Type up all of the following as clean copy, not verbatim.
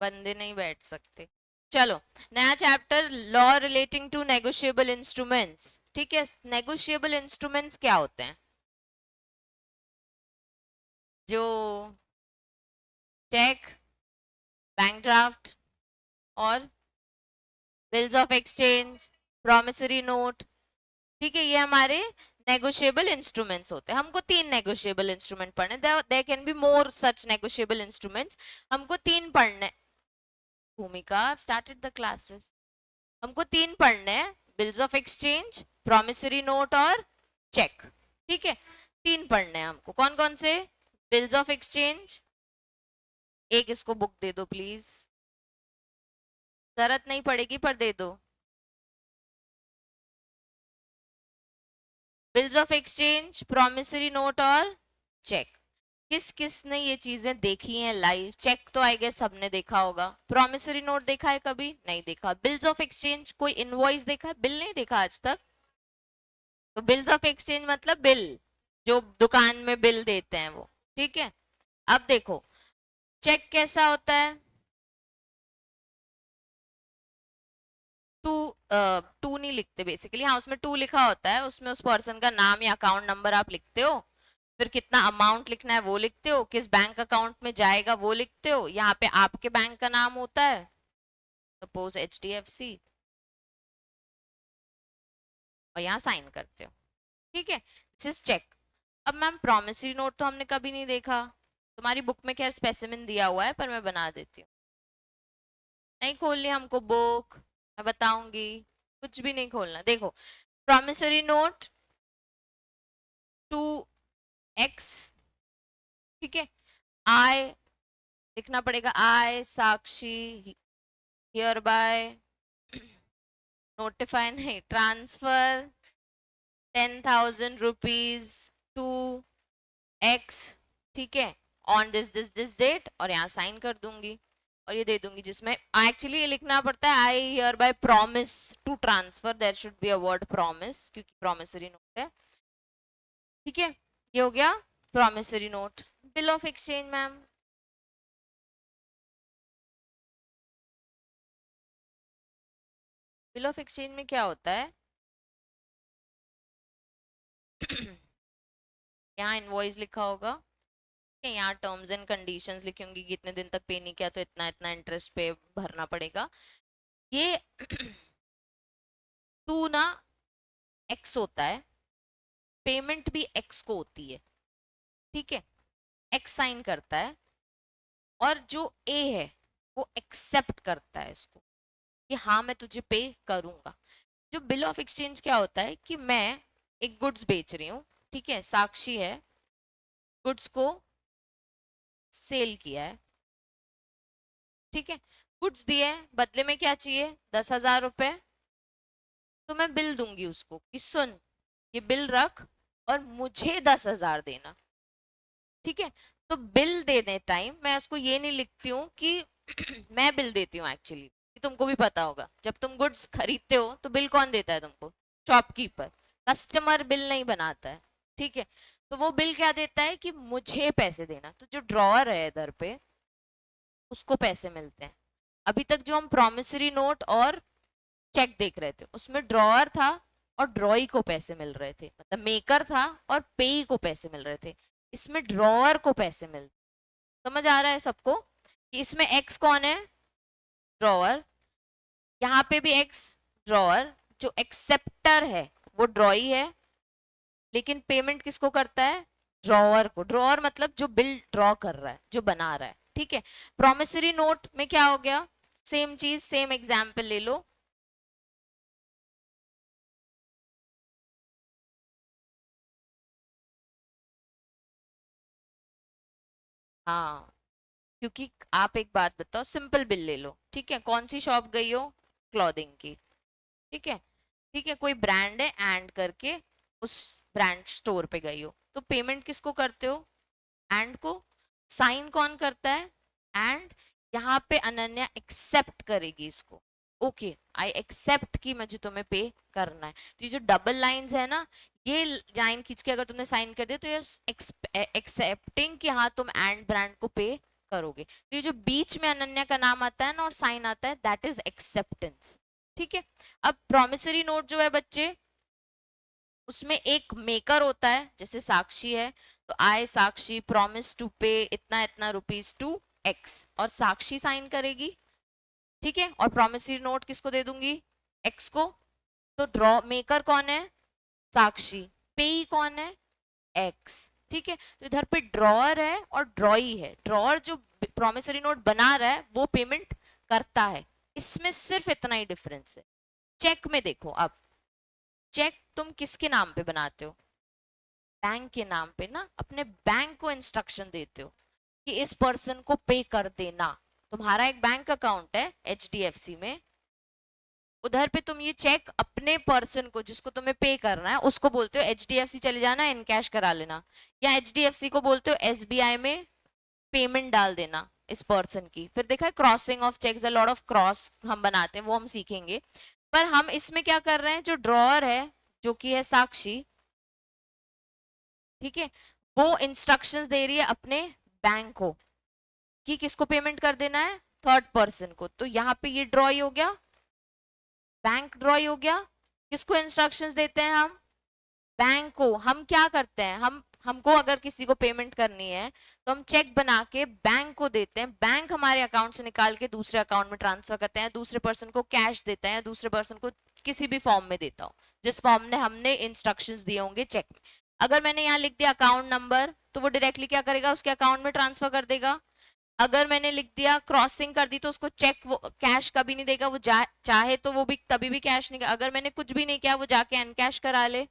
बंदे नहीं बैठ सकते। चलो, नया chapter, law relating to negotiable instruments. ठीक है, नेगोशिएबल इंस्ट्रूमेंट्स क्या होते हैं? जो चेक, बैंक ड्राफ्ट और bills of exchange, promissory note. ठीक है, ये हमारे नेगोशिएबल इंस्ट्रूमेंट्स होते हैं। हमको तीन नेगोशिएबल इंस्ट्रूमेंट पढ़ने, there can be more such negotiable instruments. हमको तीन पढ़ने। भूमिका स्टार्टेड द क्लासेस। हमको तीन पढ़ने हैं, bills of exchange, promissory note और चेक। ठीक है, तीन पढ़ने हैं हमको। कौन कौन से? Bills of exchange. एक इसको बुक दे दो प्लीज, जरूरत नहीं पड़ेगी पर दे दो। Bills of exchange, promissory note और चेक। किस किस ने ये चीजें देखी हैं लाइव? चेक तो आई गेस सबने देखा होगा। प्रॉमिसरी नोट देखा है कभी? नहीं देखा। बिल्स ऑफ एक्सचेंज कोई इनवॉइस देखा है? बिल नहीं देखा आज तक? तो बिल्स ऑफ एक्सचेंज मतलब बिल, जो दुकान में बिल देते हैं वो। ठीक है, अब देखो चेक कैसा होता है। टू, टू नहीं लिखते बेसिकली, हाँ उसमें टू लिखा होता है, उसमें उस पर्सन का नाम या अकाउंट नंबर आप लिखते हो, फिर कितना अमाउंट लिखना है वो लिखते हो, किस बैंक अकाउंट में जाएगा वो लिखते हो, यहाँ पे आपके बैंक का नाम होता है, सपोज HDFC, और यहाँ साइन करते हो। ठीक है, दिस इज चेक। अब मैम प्रॉमिसरी नोट तो हमने कभी नहीं देखा। तुम्हारी बुक में क्या स्पेसिमेन दिया हुआ है, पर मैं बना देती हूँ। नहीं खोलनी हमको बुक, मैं बताऊंगी। कुछ भी नहीं खोलना। देखो, प्रॉमिसरी नोट टू एक्स। ठीक है, आई लिखना पड़ेगा, आई साक्षी हियर बाय नोटिफाई, नहीं, ट्रांसफर 10,000 रुपीज टू एक्स। ठीक है, ऑन दिस डेट, और यहाँ साइन कर दूंगी और ये दे दूंगी, जिसमें एक्चुअली ये लिखना पड़ता है I hereby promise to transfer, there should be a word promise, क्योंकि प्रॉमिसरी नोट है। ठीक है, ये हो गया promissory note. Bill of exchange ma'am, bill of exchange में क्या होता है? यहाँ इनवॉइस लिखा होगा, यहाँ टर्म्स एंड कंडीशंस लिखी होंगी कि इतने दिन तक पे नहीं किया तो इतना इतना इंटरेस्ट पे भरना पड़ेगा। ये टू ना एक्स होता है, पेमेंट भी एक्स को होती है। ठीक है, एक्स साइन करता है, और जो ए है वो एक्सेप्ट करता है इसको, कि हाँ मैं तुझे पे करूंगा। जो बिल ऑफ एक्सचेंज क्या होता है कि मैं एक गुड्स बेच रही हूँ, ठीक है, साक्षी है, गुड्स को सेल किया है। ठीक है, गुड्स दिए, बदले में क्या चाहिए? 10,000 रुपए। तो मैं बिल दूंगी उसको कि सुन, ये बिल रख और मुझे 10,000 देना। ठीक है, तो बिल देने टाइम मैं उसको ये नहीं लिखती हूँ कि मैं बिल देती हूँ एक्चुअली। तुमको भी पता होगा, जब तुम गुड्स खरीदते हो तो बिल कौन देता है तुमको? शॉपकीपर। कस्टमर बिल नहीं बनाता है। ठीक है, तो वो बिल क्या देता है कि मुझे पैसे देना। तो जो ड्रॉअर है इधर पे, उसको पैसे मिलते हैं। अभी तक जो हम प्रॉमिसरी नोट और चेक देख रहे थे, उसमें ड्रॉअर था और ड्रॉई को पैसे मिल रहे थे, मतलब मेकर था और पेई को पैसे मिल रहे थे। इसमें ड्रॉअर को पैसे मिल, समझ आ रहा है सबको कि इसमें एक्स कौन है? ड्रॉअर। यहाँ पे भी एक्स, ड्रॉअर। जो एक्सेप्टर है वो ड्रॉई है, लेकिन पेमेंट किसको करता है? ड्रॉअर को। ड्रॉअर मतलब जो बिल ड्रॉ कर रहा है, जो बना रहा है। ठीक है, प्रोमिसरी नोट में क्या हो गया? सेम चीज, सेम एग्जाम्पल ले लो। हाँ, क्योंकि आप एक बात बताओ, सिंपल बिल ले लो। ठीक है, कौन सी शॉप गई हो? क्लॉथिंग की। ठीक है, ठीक है, कोई ब्रांड है एंड करके, उस ब्रांड स्टोर पे गई हो, तो पेमेंट किसको करते हो? एंड को। साइन कौन करता है? एंड। यहाँ पे अनन्या एक्सेप्ट करेगी इसको। ओके, आई एक्सेप्ट कि मुझे तुम्हें पे करना है। तो ये जो डबल लाइंस है ना, ये लाइन खींच के अगर तुमने साइन कर दिया तो ये एक्सेप्टिंग कि हाँ तुम एंड ब्रांड को पे करोगे। तो ये जो बीच में अनन्या का नाम आता है ना और साइन आता है, दैट इज एक्सेप्टेंस। ठीक है। अब प्रॉमिसरी नोट जो है बच्चे, उसमें एक मेकर होता है, जैसे साक्षी है तो आई साक्षी प्रॉमिस टू पे इतना इतना रुपीज टू एक्स, और साक्षी साइन करेगी। ठीक है। और प्रॉमिसरी नोट किसको दे दूंगी? एक्स को। तो ड्रॉ मेकर कौन है? साक्षी। पेई कौन है? एक्स। ठीक है। तो इधर पे ड्रॉअर है और ड्रॉई है। ड्रॉअर जो प्रॉमिसरी नोट बना रहा है वो पेमेंट करता है। इसमें सिर्फ इतना ही डिफरेंस है। चेक में देखो, अब चेक तुम किसके नाम पे बनाते हो? बैंक के नाम पे ना। अपने बैंक को इंस्ट्रक्शन देते हो कि इस पर्सन को पे कर देना। तुम्हारा एक बैंक अकाउंट है एचडीएफसी में, उधर पे तुम ये चेक अपने पर्सन को जिसको तुम्हें पे करना है उसको बोलते हो एचडीएफसी चले जाना इन कैश करा लेना, या एचडीएफसी को बोलते हो एसबीआई में पेमेंट डाल देना इस पर्सन की। फिर देखा है crossing of cheques, a lot of cross हम बनाते हैं, वो हम सीखेंगे। पर हम इसमें क्या कर रहे हैं, जो ड्रॉअर है जो कि है साक्षी, ठीक है, वो इंस्ट्रक्शंस दे रही है अपने बैंक को कि किसको पेमेंट कर देना है, थर्ड पर्सन को। तो यहाँ पे ये ड्रॉई हो गया, बैंक ड्रॉई हो गया। किसको इंस्ट्रक्शंस देते हैं हम? बैंक को। हम क्या करते हैं, हमको अगर किसी को पेमेंट करनी है तो हम चेक बना के बैंक को देते हैं, बैंक हमारे अकाउंट से निकाल के दूसरे अकाउंट में ट्रांसफर करते हैं, दूसरे पर्सन को कैश देता है, दूसरे पर्सन को किसी भी फॉर्म में देता हो जिस फॉर्म में हमने इंस्ट्रक्शंस दिए होंगे चेक में। अगर मैंने यहाँ लिख दिया अकाउंट नंबर तो वो डायरेक्टली क्या करेगा, उसके अकाउंट में ट्रांसफर कर देगा। अगर मैंने लिख दिया क्रॉसिंग कर दी तो उसको चेक वो कैश कभी नहीं देगा, वो चाहे तो वो भी तभी भी कैश नहीं। अगर मैंने कुछ भी नहीं किया वो जाके अनकैश करा ले,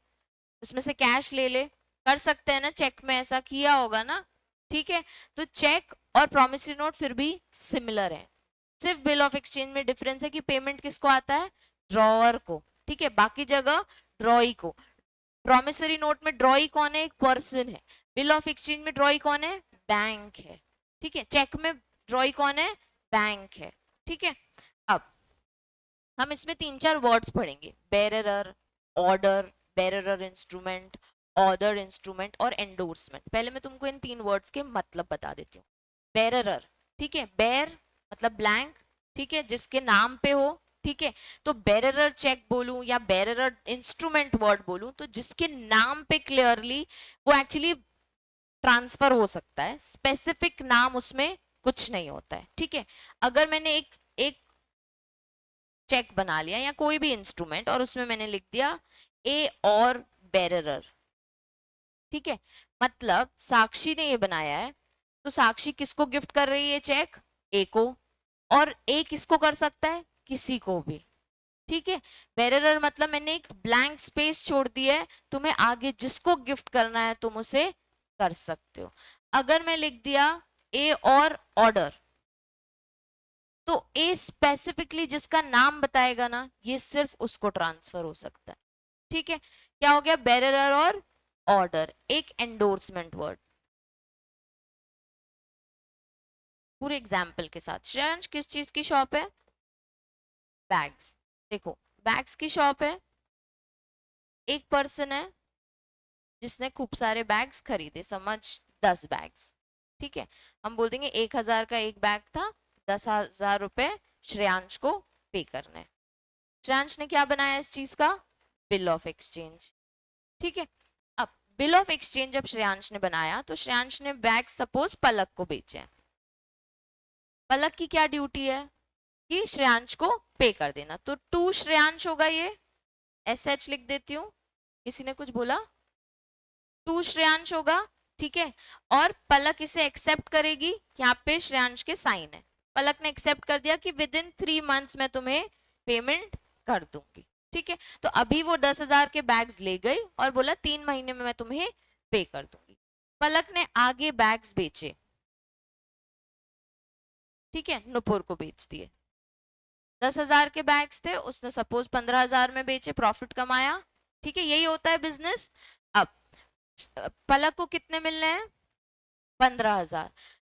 उसमें से कैश ले ले, कर सकते हैं ना, चेक में ऐसा किया होगा ना। ठीक है। तो चेक और प्रॉमिसरी नोट फिर भी सिमिलर है, सिर्फ बिल ऑफ एक्सचेंज में डिफरेंस है कि पेमेंट किसको आता है, ड्रॉअर को। ठीक है। बाकी जगह ड्रॉई को। प्रॉमिसरी नोट में ड्रॉई कौन है, एक पर्सन है। बिल ऑफ एक्सचेंज में ड्रॉई कौन है, बैंक है। ठीक है। चेक में ड्रॉई कौन है, बैंक है। ठीक है। अब हम इसमें तीन चार वर्ड्स पढ़ेंगे, bearer, order, bearer instrument, order instrument और एंडोर्समेंट। पहले मैं तुमको इन तीन वर्ड्स के मतलब बता देती हूँ। बेरर, ठीक है, बेर मतलब ब्लैंक, ठीक है, जिसके नाम पे हो। ठीक है। तो बेरर चेक बोलूं या बेरर इंस्ट्रूमेंट वर्ड बोलूं, तो जिसके नाम पे क्लियरली वो एक्चुअली ट्रांसफर हो सकता है, स्पेसिफिक नाम उसमें कुछ नहीं होता है। ठीक है। अगर मैंने एक एक चेक बना लिया या कोई भी इंस्ट्रूमेंट और उसमें मैंने लिख दिया ए और बेरर, ठीक है, मतलब साक्षी ने ये बनाया है, तो साक्षी किसको गिफ्ट कर रही है चेक, ए को, और ए किसको कर सकता है, किसी को भी। ठीक है। बेरर मतलब मैंने एक ब्लैंक स्पेस छोड़ दी है, तुम्हें आगे जिसको गिफ्ट करना है तुम उसे कर सकते हो। अगर मैं लिख दिया ए और ऑर्डर, तो ए स्पेसिफिकली जिसका नाम बताएगा ना, ये सिर्फ उसको ट्रांसफर हो सकता है। ठीक है। क्या हो गया, बेरर और ऑर्डर। एक एंडोर्समेंट वर्ड पूरे एग्जाम्पल के साथ। श्रेयांश किस चीज की शॉप है, बैग्स। देखो बैग्स की शॉप है, एक पर्सन है जिसने खूब सारे बैग्स खरीदे, समझ 10 बैग्स। ठीक है। हम बोल देंगे 1,000 का एक बैग था, 10,000 रुपए श्रेयांश को पे करने। श्रेयांश ने क्या बनाया इस चीज का, बिल ऑफ एक्सचेंज। ठीक है। अब बिल ऑफ एक्सचेंज जब श्रेयांश ने बनाया तो श्रेयांश ने बैग सपोज पलक को बेचे। पलक की क्या ड्यूटी है कि श्रेयांश को पे कर देना, तो टू श्रेयांश होगा, ये एस एच लिख देती हूँ। किसी ने कुछ बोला, टू श्रेयांश होगा। ठीक है। और पलक इसे एक्सेप्ट करेगी, यहाँ पे श्रेयांश के साइन है। पलक ने एक्सेप्ट कर दिया कि विद इन 3 मंथ्स मैं तुम्हें पेमेंट कर दूंगी। ठीक है। तो अभी वो 10,000 के बैग्स ले गई और बोला 3 महीने में मैं तुम्हें पे कर दूंगी। पलक ने आगे बैग्स बेचे, ठीक है, नुपुर को बेच दिए। 10,000 के बैग्स थे, उसने सपोज 15,000 में बेचे, प्रॉफिट कमाया। ठीक है। यही होता है बिजनेस। अब पलक को कितने मिलने हैं, 15,000।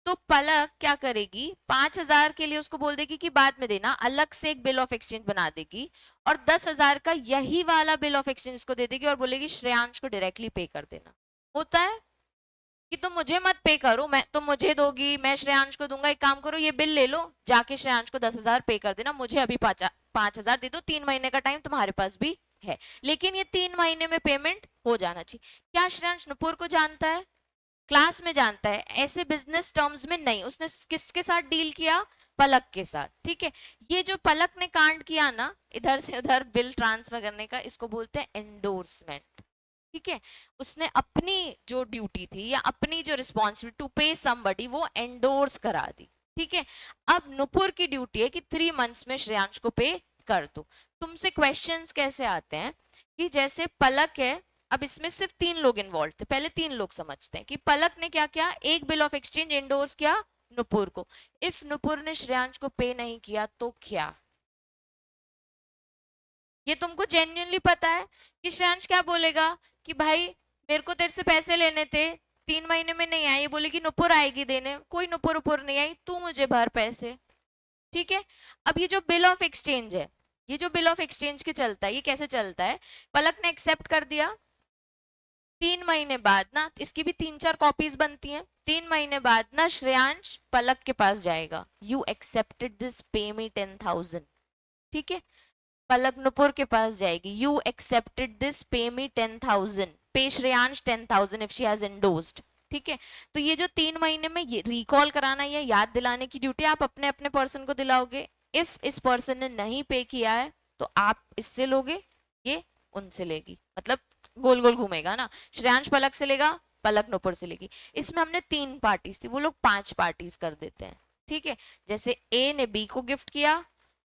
तो पलक क्या करेगी, 5,000 के लिए उसको बोल देगी कि बाद में देना, अलग से एक बिल ऑफ एक्सचेंज बना देगी, और 10,000 का यही वाला बिल ऑफ एक्सचेंज को दे देगी और बोलेगी श्रेयांश को डायरेक्टली पे कर देना। होता है कि तुम मुझे मत पे करो, मैं तुम मुझे दोगी, मैं श्रेयांश को दूंगा, एक काम करो ये बिल ले लो, जाके श्रेयांश को 10,000 पे कर देना, मुझे अभी 5,000 दे दो, 3 महीने का टाइम तुम्हारे पास भी है, लेकिन ये 3 महीने में पेमेंट हो जाना चाहिए। क्या श्रेयांश नुपुर को जानता है? क्लास में जानता है, ऐसे बिजनेस टर्म्स में नहीं। उसने किसके साथ डील किया? पलक के साथ, ठीक है। ये जो पलक ने कांड किया ना इधर से उधर बिल ट्रांसफर करने का, इसको बोलते हैं एंडोर्समेंट, ठीक है। उसने अपनी जो ड्यूटी थी या अपनी जो रिस्पॉन्सिबिलिटी टू पे समबडी वो एंडोर्स करा दी, ठीक है। अब नुपुर की ड्यूटी है कि 3 मंथ्स में श्रेयांश को पे कर दो। तुमसे क्वेश्चंस कैसे आते हैं कि जैसे पलक है, अब इसमें सिर्फ 3 लोग इन्वॉल्व थे, पहले 3 लोग समझते हैं कि पलक ने क्या किया, एक बिल ऑफ एक्सचेंज एंडोर्स किया नुपुर को। इफ नुपुर ने श्रेयांश को पे नहीं किया तो क्या? ये तुमको जेन्युइनली पता है कि श्रेयांश क्या बोलेगा कि भाई मेरे को तेरे से पैसे लेने थे, 3 महीने में नहीं आई, ये बोलेगी नुपुर आएगी देने, कोई नुपुर उपुर नहीं आई, तू मुझे भर पैसे, ठीक है। अब ये जो बिल ऑफ एक्सचेंज है, ये जो बिल ऑफ एक्सचेंज के चलता है, ये कैसे चलता है? पलक ने एक्सेप्ट कर दिया, 3 महीने बाद ना इसकी भी 3-4 कॉपीज बनती हैं, 3 महीने बाद ना श्रेयांश पलक के पास जाएगा, यू एक्सेप्टेड दिस, पे मी 10,000, ठीक है। पलक नुपुर के पास जाएगी, यू एक्सेप्टेड दिस, पे मी 10,000, पे Shreyansh 10,000 if she has endorsed, ठीक है। तो ये जो 3 महीने में ये रिकॉल कराना या याद दिलाने की ड्यूटी आप अपने अपने पर्सन को दिलाओगे। इफ इस पर्सन ने नहीं पे किया है तो आप इससे लोगे, ये उनसे लेगी, मतलब गोल गोल घूमेगा ना, श्रेयांश पलक से लेगा, पलक नुपुर से लेगी। इसमें हमने 3 पार्टीज थी, वो लोग 5 पार्टीज कर देते हैं, ठीक है। जैसे ए ने बी को गिफ्ट किया,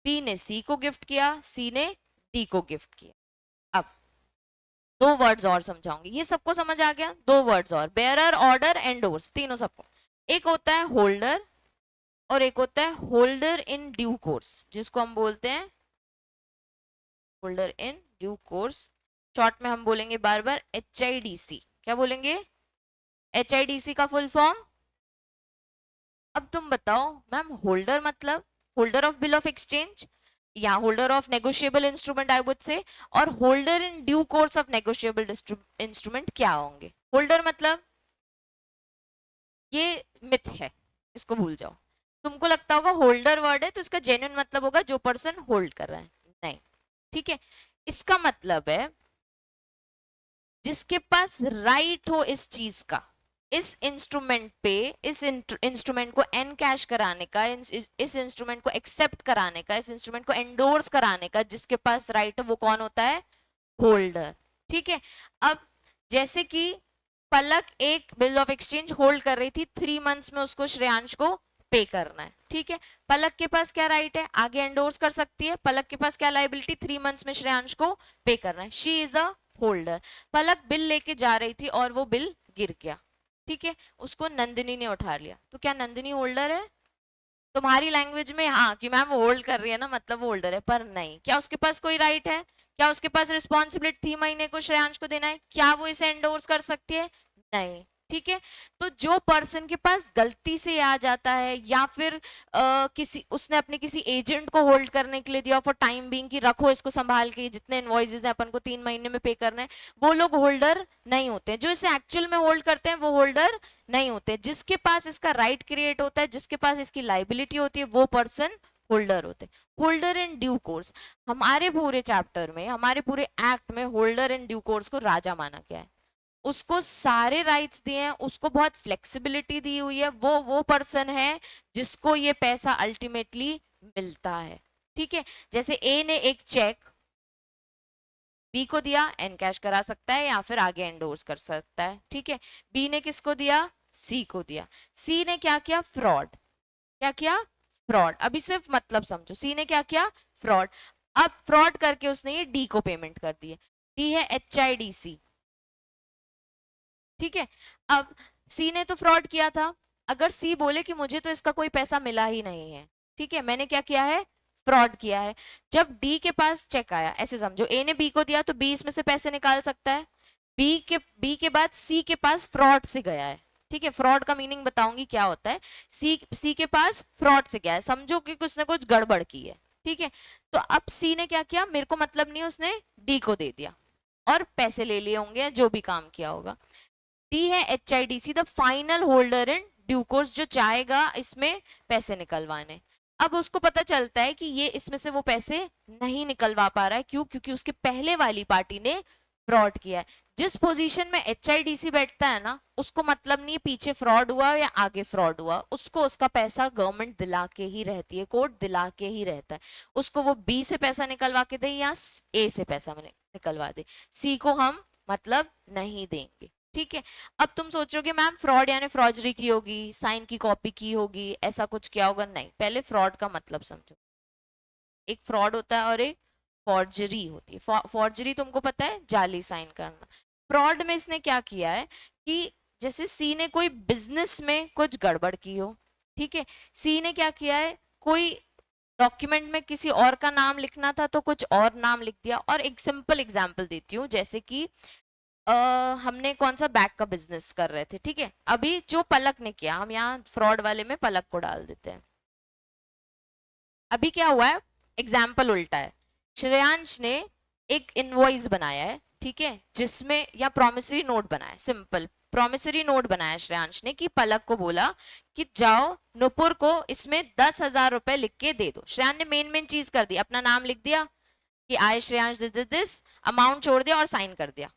बी ने सी को गिफ्ट किया, सी ने डी को गिफ्ट किया। अब 2 वर्ड्स और समझाऊंगी, ये सबको समझ आ गया? 2 वर्ड्स और, बेयरर, ऑर्डर, एंडोर्स, तीनों सबको। एक होता है होल्डर और एक होता है होल्डर इन ड्यू कोर्स, जिसको हम बोलते हैं holder in due course, short में हम बोलेंगे बार बार HIDC। क्या बोलेंगे? HIDC का फुल फॉर्म। अब तुम बताओ मैम, होल्डर मतलब holder of bill of exchange या holder of negotiable instrument I would say, और holder in due course of negotiable instrument क्या होंगे? होल्डर मतलब ये मिथ है, इसको भूल जाओ। तुमको लगता होगा होल्डर वर्ड है तो इसका जेन्युइन मतलब होगा जो पर्सन होल्ड कर रहा है, नहीं, ठीक है। इसका मतलब है जिसके पास राइट हो इस चीज का, इस इंस्ट्रूमेंट पे, इस इंस्ट्रूमेंट को एनकैश कराने का, इस इंस्ट्रूमेंट को एक्सेप्ट कराने का, इस इंस्ट्रूमेंट को एंडोर्स कराने का, जिसके पास राइट है वो कौन होता है? होल्डर, ठीक है। अब जैसे कि पलक एक बिल ऑफ एक्सचेंज होल्ड कर रही थी, 3 मंथ्स में उसको श्रेयांश को पे करना है, ठीक है। पलक के पास क्या राइट है? आगे एंडोर्स कर सकती है। पलक के पास क्या लाइबिलिटी? 3 मंथ्स में श्रेयांश को पे करना है, she is a holder. Palak bill लेके जा रही थी और वो बिल गिर गया, ठीक है, उसको नंदिनी ने उठा लिया, तो क्या नंदिनी होल्डर है? तुम्हारी लैंग्वेज में हाँ कि मैम वो होल्ड कर रही है ना मतलब वो होल्डर है, पर नहीं। क्या उसके पास कोई राइट है? क्या उसके पास रिस्पॉन्सिबिलिटी थी महीने को श्रेयांश को देना है? क्या वो इसे एंडोर्स कर सकती है? नहीं, ठीक है। तो जो पर्सन के पास गलती से आ जाता है या फिर किसी उसने अपने किसी एजेंट को होल्ड करने के लिए दिया फॉर टाइम बीइंग कि रखो इसको संभाल के, जितने इनवॉइसेस हैं अपन को 3 महीने में पे करना है, वो लोग होल्डर नहीं होते। जो इसे एक्चुअल में होल्ड करते हैं वो होल्डर नहीं होते। जिसके पास इसका राइट क्रिएट होता है, जिसके पास इसकी लाइबिलिटी होती है, वो पर्सन होल्डर होते। होल्डर इन ड्यू कोर्स, हमारे पूरे चैप्टर में, हमारे पूरे एक्ट में होल्डर इन ड्यू कोर्स को राजा माना गया है। उसको सारे राइट्स दिए हैं, उसको बहुत फ्लेक्सिबिलिटी दी हुई है, वो पर्सन है जिसको ये पैसा अल्टीमेटली मिलता है, ठीक है। जैसे ए ने एक चेक बी को दिया, एनकैश करा सकता है या फिर आगे एंडोर्स कर सकता है, ठीक है। बी ने किसको दिया? सी को दिया। सी ने क्या किया? फ्रॉड। क्या किया? फ्रॉड। अभी सिर्फ मतलब समझो, सी ने क्या किया? फ्रॉड। अब फ्रॉड करके उसने ये डी को पेमेंट कर दी है, डी है HIDC, ठीक है। अब सी ने तो फ्रॉड किया था, अगर सी बोले कि मुझे तो इसका कोई पैसा मिला ही नहीं है, ठीक है, मैंने क्या किया है? फ्रॉड किया है। जब डी के पास चेक आया, ऐसे समझो ए ने बी को दिया तो बी इसमें से पैसे निकाल सकता है, बी के बाद सी के पास फ्रॉड से गया है, ठीक है। फ्रॉड का मीनिंग बताऊंगी क्या होता है। सी के पास फ्रॉड से गया है, समझो कि कुछ ने कुछ गड़बड़ की है, ठीक है। तो अब सी ने क्या किया? मेरे को मतलब नहीं, उसने डी को दे दिया और पैसे ले लिए होंगे, जो भी काम किया होगा। डी है HIDC the final holder in due course, जो चाहेगा इसमें पैसे निकलवाने। अब उसको पता चलता है कि ये इसमें से वो पैसे नहीं निकलवा पा रहा है, क्यों? क्योंकि उसके पहले वाली पार्टी ने फ्रॉड किया है। जिस पोजीशन में HIDC बैठता है ना, उसको मतलब नहीं पीछे फ्रॉड हुआ या आगे फ्रॉड हुआ, उसको उसका पैसा गवर्नमेंट दिला के ही रहती है, कोर्ट दिला के ही रहता है। उसको वो B से पैसा निकलवा के दे या A से पैसा निकलवा दे, C को हम मतलब नहीं देंगे, ठीक है। अब तुम सोचोगे मैम फ्रॉड यानी फ्रॉडरी की होगी, साइन की कॉपी की होगी, ऐसा कुछ किया होगा। नहीं, पहले फ्रॉड का मतलब समझो। एक फ्रॉड होता है और एक फॉर्जरी होती है। फॉर्जरी तुमको पता है, जाली साइन करना। फ्रॉड में इसने क्या किया है कि जैसे सी ने कोई बिजनेस में कुछ गड़बड़ की हो, ठीक है, सी ने क्या किया है, कोई डॉक्यूमेंट में किसी और का नाम लिखना था तो कुछ और नाम लिख दिया। और एक सिंपल एग्जांपल देती हूँ, जैसे कि हमने कौन सा बैग का बिजनेस कर रहे थे, ठीक है, अभी जो पलक ने किया, हम यहाँ फ्रॉड वाले में पलक को डाल देते हैं। अभी क्या हुआ है, एग्जाम्पल उल्टा है। श्रेयांश ने एक इनवॉइस बनाया है, ठीक है, जिसमें या प्रॉमिसरी नोट बनाया, सिंपल प्रॉमिसरी नोट बनाया श्रेयांश ने, कि पलक को बोला कि जाओ नुपुर को इसमें 10,000 रुपए लिख के दे दो। श्रेयांश ने मेन चीज कर दी, अपना नाम लिख दिया कि आई श्रेयांश दिस अमाउंट छोड़ दिया और साइन कर दिया।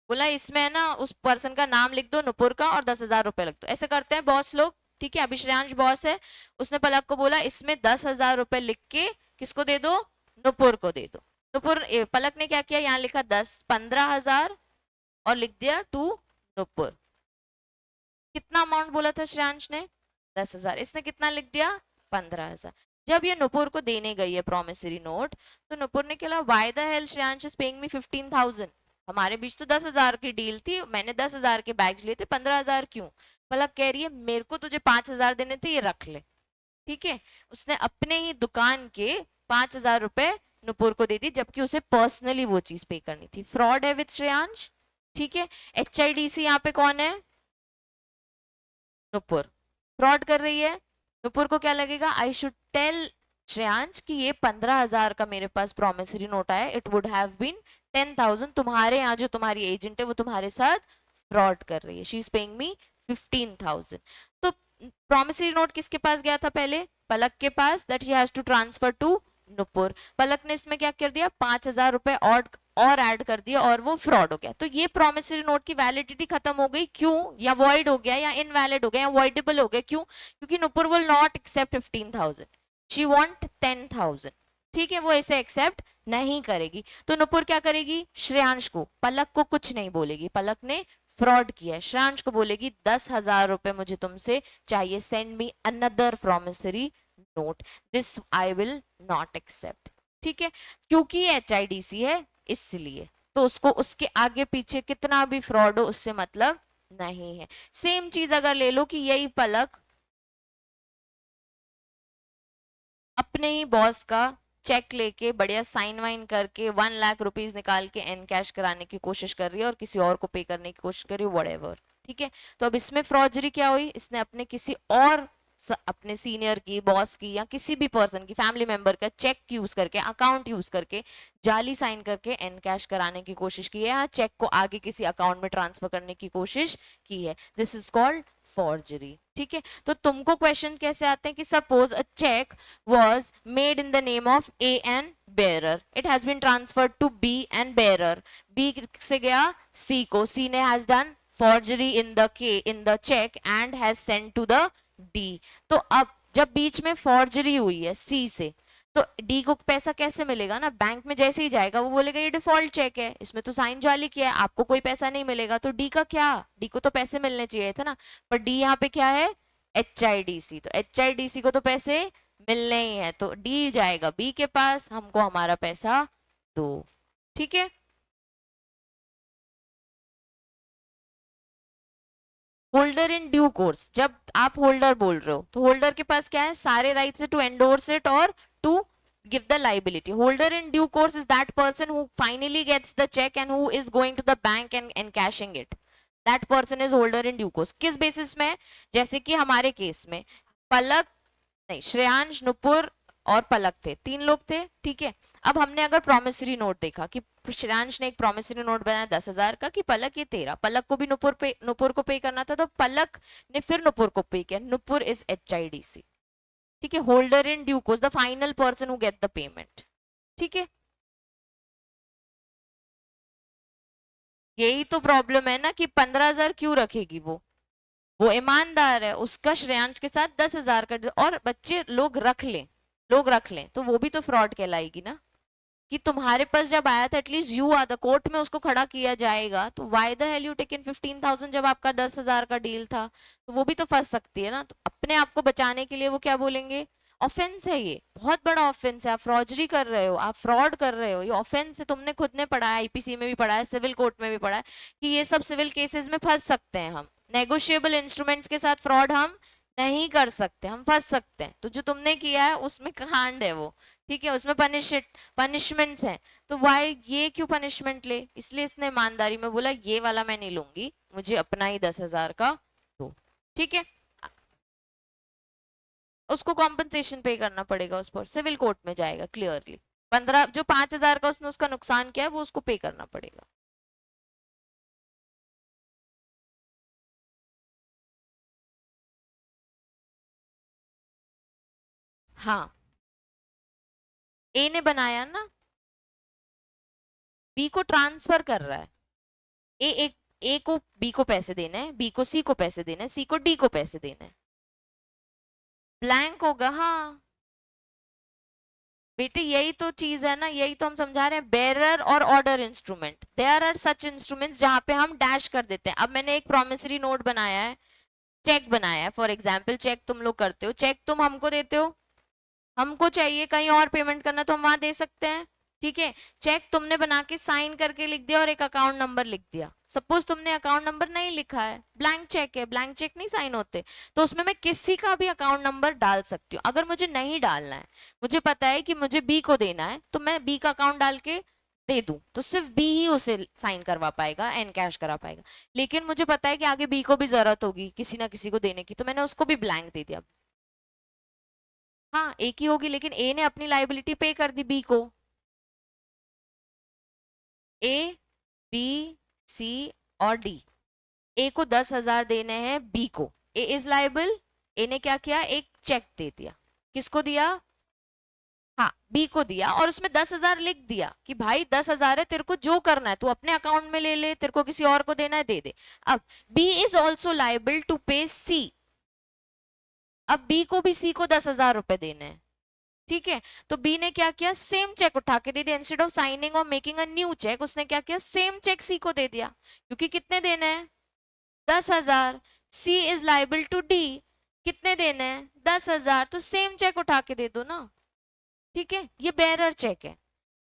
बोला इसमें है ना उस पर्सन का नाम लिख दो नुपुर का और 10,000 रुपए लिख दो। ऐसे करते हैं बॉस लोग, ठीक है। अभी श्रेयांश बॉस है, उसने पलक को बोला इसमें 10,000 रुपए लिख के किसको दे दो, नुपुर को दे दो। नुपुर पलक ने क्या किया, यहाँ लिखा 15,000 और लिख दिया टू नुपुर। कितना अमाउंट बोला था श्रेयांश ने, 10,000, इसने कितना लिख दिया, 15,000। जब ये नुपुर को देने गई है प्रॉमिसरी नोट, तो नुपुर ने कहा why the hello Shreyansh is paying me 15,000, हमारे बीच तो 10,000 की डील थी, मैंने 10,000 के बैग्स लिए थे, 15,000 क्यों? पलक कह रही है मेरे को तुझे 5,000 देने थे, ये रख ले, ठीक है। उसने अपने ही दुकान के 5,000 रुपए नुपुर को दे दी, जबकि उसे पर्सनली वो चीज पे करनी थी। फ्रॉड है विद श्रेयांश, ठीक है। HIDC यहाँ पे कौन है, नुपुर फ्रॉड कर रही है। नुपुर को क्या लगेगा, आई शुड टेल श्रेयांश कि ये 15,000 का मेरे पास प्रॉमिसरी नोट आया, इट वुड हैव बीन 10,000, तुम्हारे यहाँ जो तुम्हारी एजेंट है वो तुम्हारे साथ फ्रॉड कर रही है, शी इज पेइंग मी 15,000। तो प्रॉमिसरी नोट किसके पास गया था पहले, पलक के पास, that she has to transfer to Nupur. Palak ने इसमें क्या कर दिया, 5,000 रुपए और ऐड कर दिया और वो फ्रॉड हो गया। तो ये प्रॉमिसरी नोट की वैलिडिटी खत्म हो गई, क्यों? या वॉइड हो गया या इनवैलिड हो गया या वॉइडेबल हो गया, क्यों? क्योंकि Nupur will not accept 15,000, she want 10,000, ठीक है, वो ऐसे एक्सेप्ट नहीं करेगी। तो नुपुर क्या करेगी, श्रेयांश को, पलक को कुछ नहीं बोलेगी, पलक ने फ्रॉड किया है, श्रेयांश को बोलेगी 10,000 रुपए मुझे तुमसे चाहिए, send me another promissory note, this I will not accept, ठीक है। क्योंकि HIDC है इसलिए, तो उसको उसके आगे पीछे कितना भी फ्रॉड हो उससे मतलब नहीं है। सेम चीज अगर ले लो कि यही पलक अपने ही बॉस का चेक लेके बढ़िया साइन वाइन करके 1,00,000 रुपीज निकाल के एन कैश कराने की कोशिश कर रही है और किसी और को पे करने की कोशिश कर रही है, व्हाटएवर, ठीक है। तो अब इसमें फ्रॉडरी क्या हुई, इसने अपने किसी और अपने सीनियर की, बॉस की या किसी भी पर्सन की, फैमिली मेंबर का चेक यूज करके, अकाउंट यूज करके जाली साइन करके एन कैश कराने की कोशिश की है, चेक को आगे किसी अकाउंट में ट्रांसफर करने की कोशिश की है, दिस इज कॉल्ड फॉर्जरी, ठीक है। तो तुमको क्वेश्चन कैसे आते हैं कि suppose a cheque was made in the name of A and bearer, it has been transferred to B and bearer, B से गया C को, C ने has done forgery in the check and has sent to the D। तो अब जब बीच में forgery हुई है C से, तो डी को पैसा कैसे मिलेगा ना, बैंक में जैसे ही जाएगा वो बोलेगा ये डिफॉल्ट चेक है, इसमें तो साइन जाली किया है, आपको कोई पैसा नहीं मिलेगा। तो डी का क्या, डी को तो पैसे मिलने चाहिए थे ना, पर डी यहाँ पे क्या है, HIDC, तो HIDC को तो पैसे मिलने ही है, तो डी जाएगा बी के पास, हमको हमारा पैसा दो, ठीक है। होल्डर इन ड्यू कोर्स, जब आप होल्डर बोल रहे हो तो होल्डर के पास क्या है, सारे राइट्स है टू एंडोर्स इट और to give the liability. Holder in due course is that person who finally gets the check and who is going to the bank and encashing it. That person is holder in due course. किस basis में, जैसे कि हमारे case में पलक नहीं, श्रेयांश, नुपुर और पलक थे, 3 लोग थे, ठीक है। अब हमने अगर प्रॉमिसरी नोट देखा कि श्रेयांश ने एक प्रोमिसरी नोट बनाया 10,000 का कि पलक ये तेरा, पलक को भी नुपुर को पे करना था, तो पलक ने फिर नुपुर को पे किया। नुपुर इज HIDC, ठीक है, holder in due course, the final person who get the payment, ठीक है। यही तो प्रॉब्लम है ना कि 15,000 क्यों रखेगी वो ईमानदार है, उसका श्रेयांश के साथ 10,000 का, और बच्चे लोग रख लें तो वो भी तो फ्रॉड कहलाएगी ना, कि तुम्हारे पास जब आया था at least you are the court में उसको खड़ा किया जाएगा, तो why the hell you taken 15,000 जब आपका 10,000 का डील था, तो वो भी तो फंस सकती है ना। तो अपने आप को बचाने के लिए वो क्या बोलेंगे, ऑफेंस है, ये बहुत बड़ा ऑफेंस है, आप फ्रॉडरी कर रहे हो, आप फ्रॉड कर रहे हो, ये ऑफेंस है, तुमने खुद ने पढ़ा है, IPC में भी पढ़ा है, सिविल कोर्ट में भी पढ़ा है कि ये सब सिविल केसेस में फंस सकते हैं हम, नेगोशिएबल इंस्ट्रूमेंट्स के साथ फ्रॉड हम नहीं कर सकते, हम फंस सकते हैं। तो जो तुमने किया है उसमें कांड है वो, ठीक है, उसमें पनिशमेंट्स हैं, तो वाई ये क्यों पनिशमेंट ले, इसलिए इसने ईमानदारी में बोला ये वाला मैं नहीं लूंगी, मुझे अपना ही 10,000 का दो, ठीक है। उसको कॉम्पनसेशन पे करना पड़ेगा, उस पर सिविल कोर्ट में जाएगा क्लियरली, 15 जो 5,000 का उसने उसका नुकसान किया है वो उसको पे करना पड़ेगा। हाँ, ए ने बनाया ना, बी को ट्रांसफर कर रहा है, ए को बी को पैसे देने हैं, बी को सी को पैसे देने हैं, सी को डी को पैसे देने हैं, ब्लैंक होगा। हाँ बेटे यही तो चीज है ना, यही तो हम समझा रहे हैं, बेरर और order instrument, there are such instruments जहां पे हम डैश कर देते हैं। अब मैंने एक प्रोमिसरी नोट बनाया है, चेक बनाया है, फॉर एग्जाम्पल चेक तुम लोग करते हो, चेक तुम हमको देते हो, हमको चाहिए कहीं और पेमेंट करना तो हम वहां दे सकते हैं, ठीक है। चेक तुमने बना के साइन करके लिख दिया और एक अकाउंट नंबर लिख दिया, सपोज तुमने अकाउंट नंबर नहीं लिखा है, ब्लैंक चेक है, ब्लैंक चेक नहीं साइन होते, तो उसमें मैं किसी का भी अकाउंट नंबर डाल सकती हूँ। अगर मुझे नहीं डालना है, मुझे पता है कि मुझे बी को देना है, तो मैं बी का अकाउंट डाल के दे दूं तो सिर्फ बी ही उसे साइन करवा पाएगा, एन कैश करा पाएगा। लेकिन मुझे पता है कि आगे बी को भी जरूरत होगी किसी ना किसी को देने की, तो मैंने उसको भी ब्लैंक दे दिया। हाँ एक ही होगी, लेकिन ए ने अपनी लाइबिलिटी पे कर दी बी को, ए बी सी और डी, ए को 10,000 देने हैं बी को, ए इज लाइबल, ए ने क्या किया, एक चेक दे दिया, किसको दिया, हाँ बी को दिया, और उसमें 10,000 लिख दिया कि भाई 10,000 है, तेरे को जो करना है तू अपने अकाउंट में ले ले, तेरे को किसी और को देना है दे दे। अब B is also liable to pay C, अब बी को भी सी को 10,000 रुपए देने हैं, ठीक है। तो बी ने क्या किया, सेम चेक उठा के दे दिया, इंस्टेड ऑफ साइनिंग और मेकिंग अ न्यू चेक, उसने क्या किया, सेम चेक सी को दे दिया, क्योंकि कितने देने हैं, 10,000, सी इज लाइबल टू डी, कितने देने हैं, 10,000, तो सेम चेक उठा के दे दो ना, ठीक है, ये बेरर चेक है।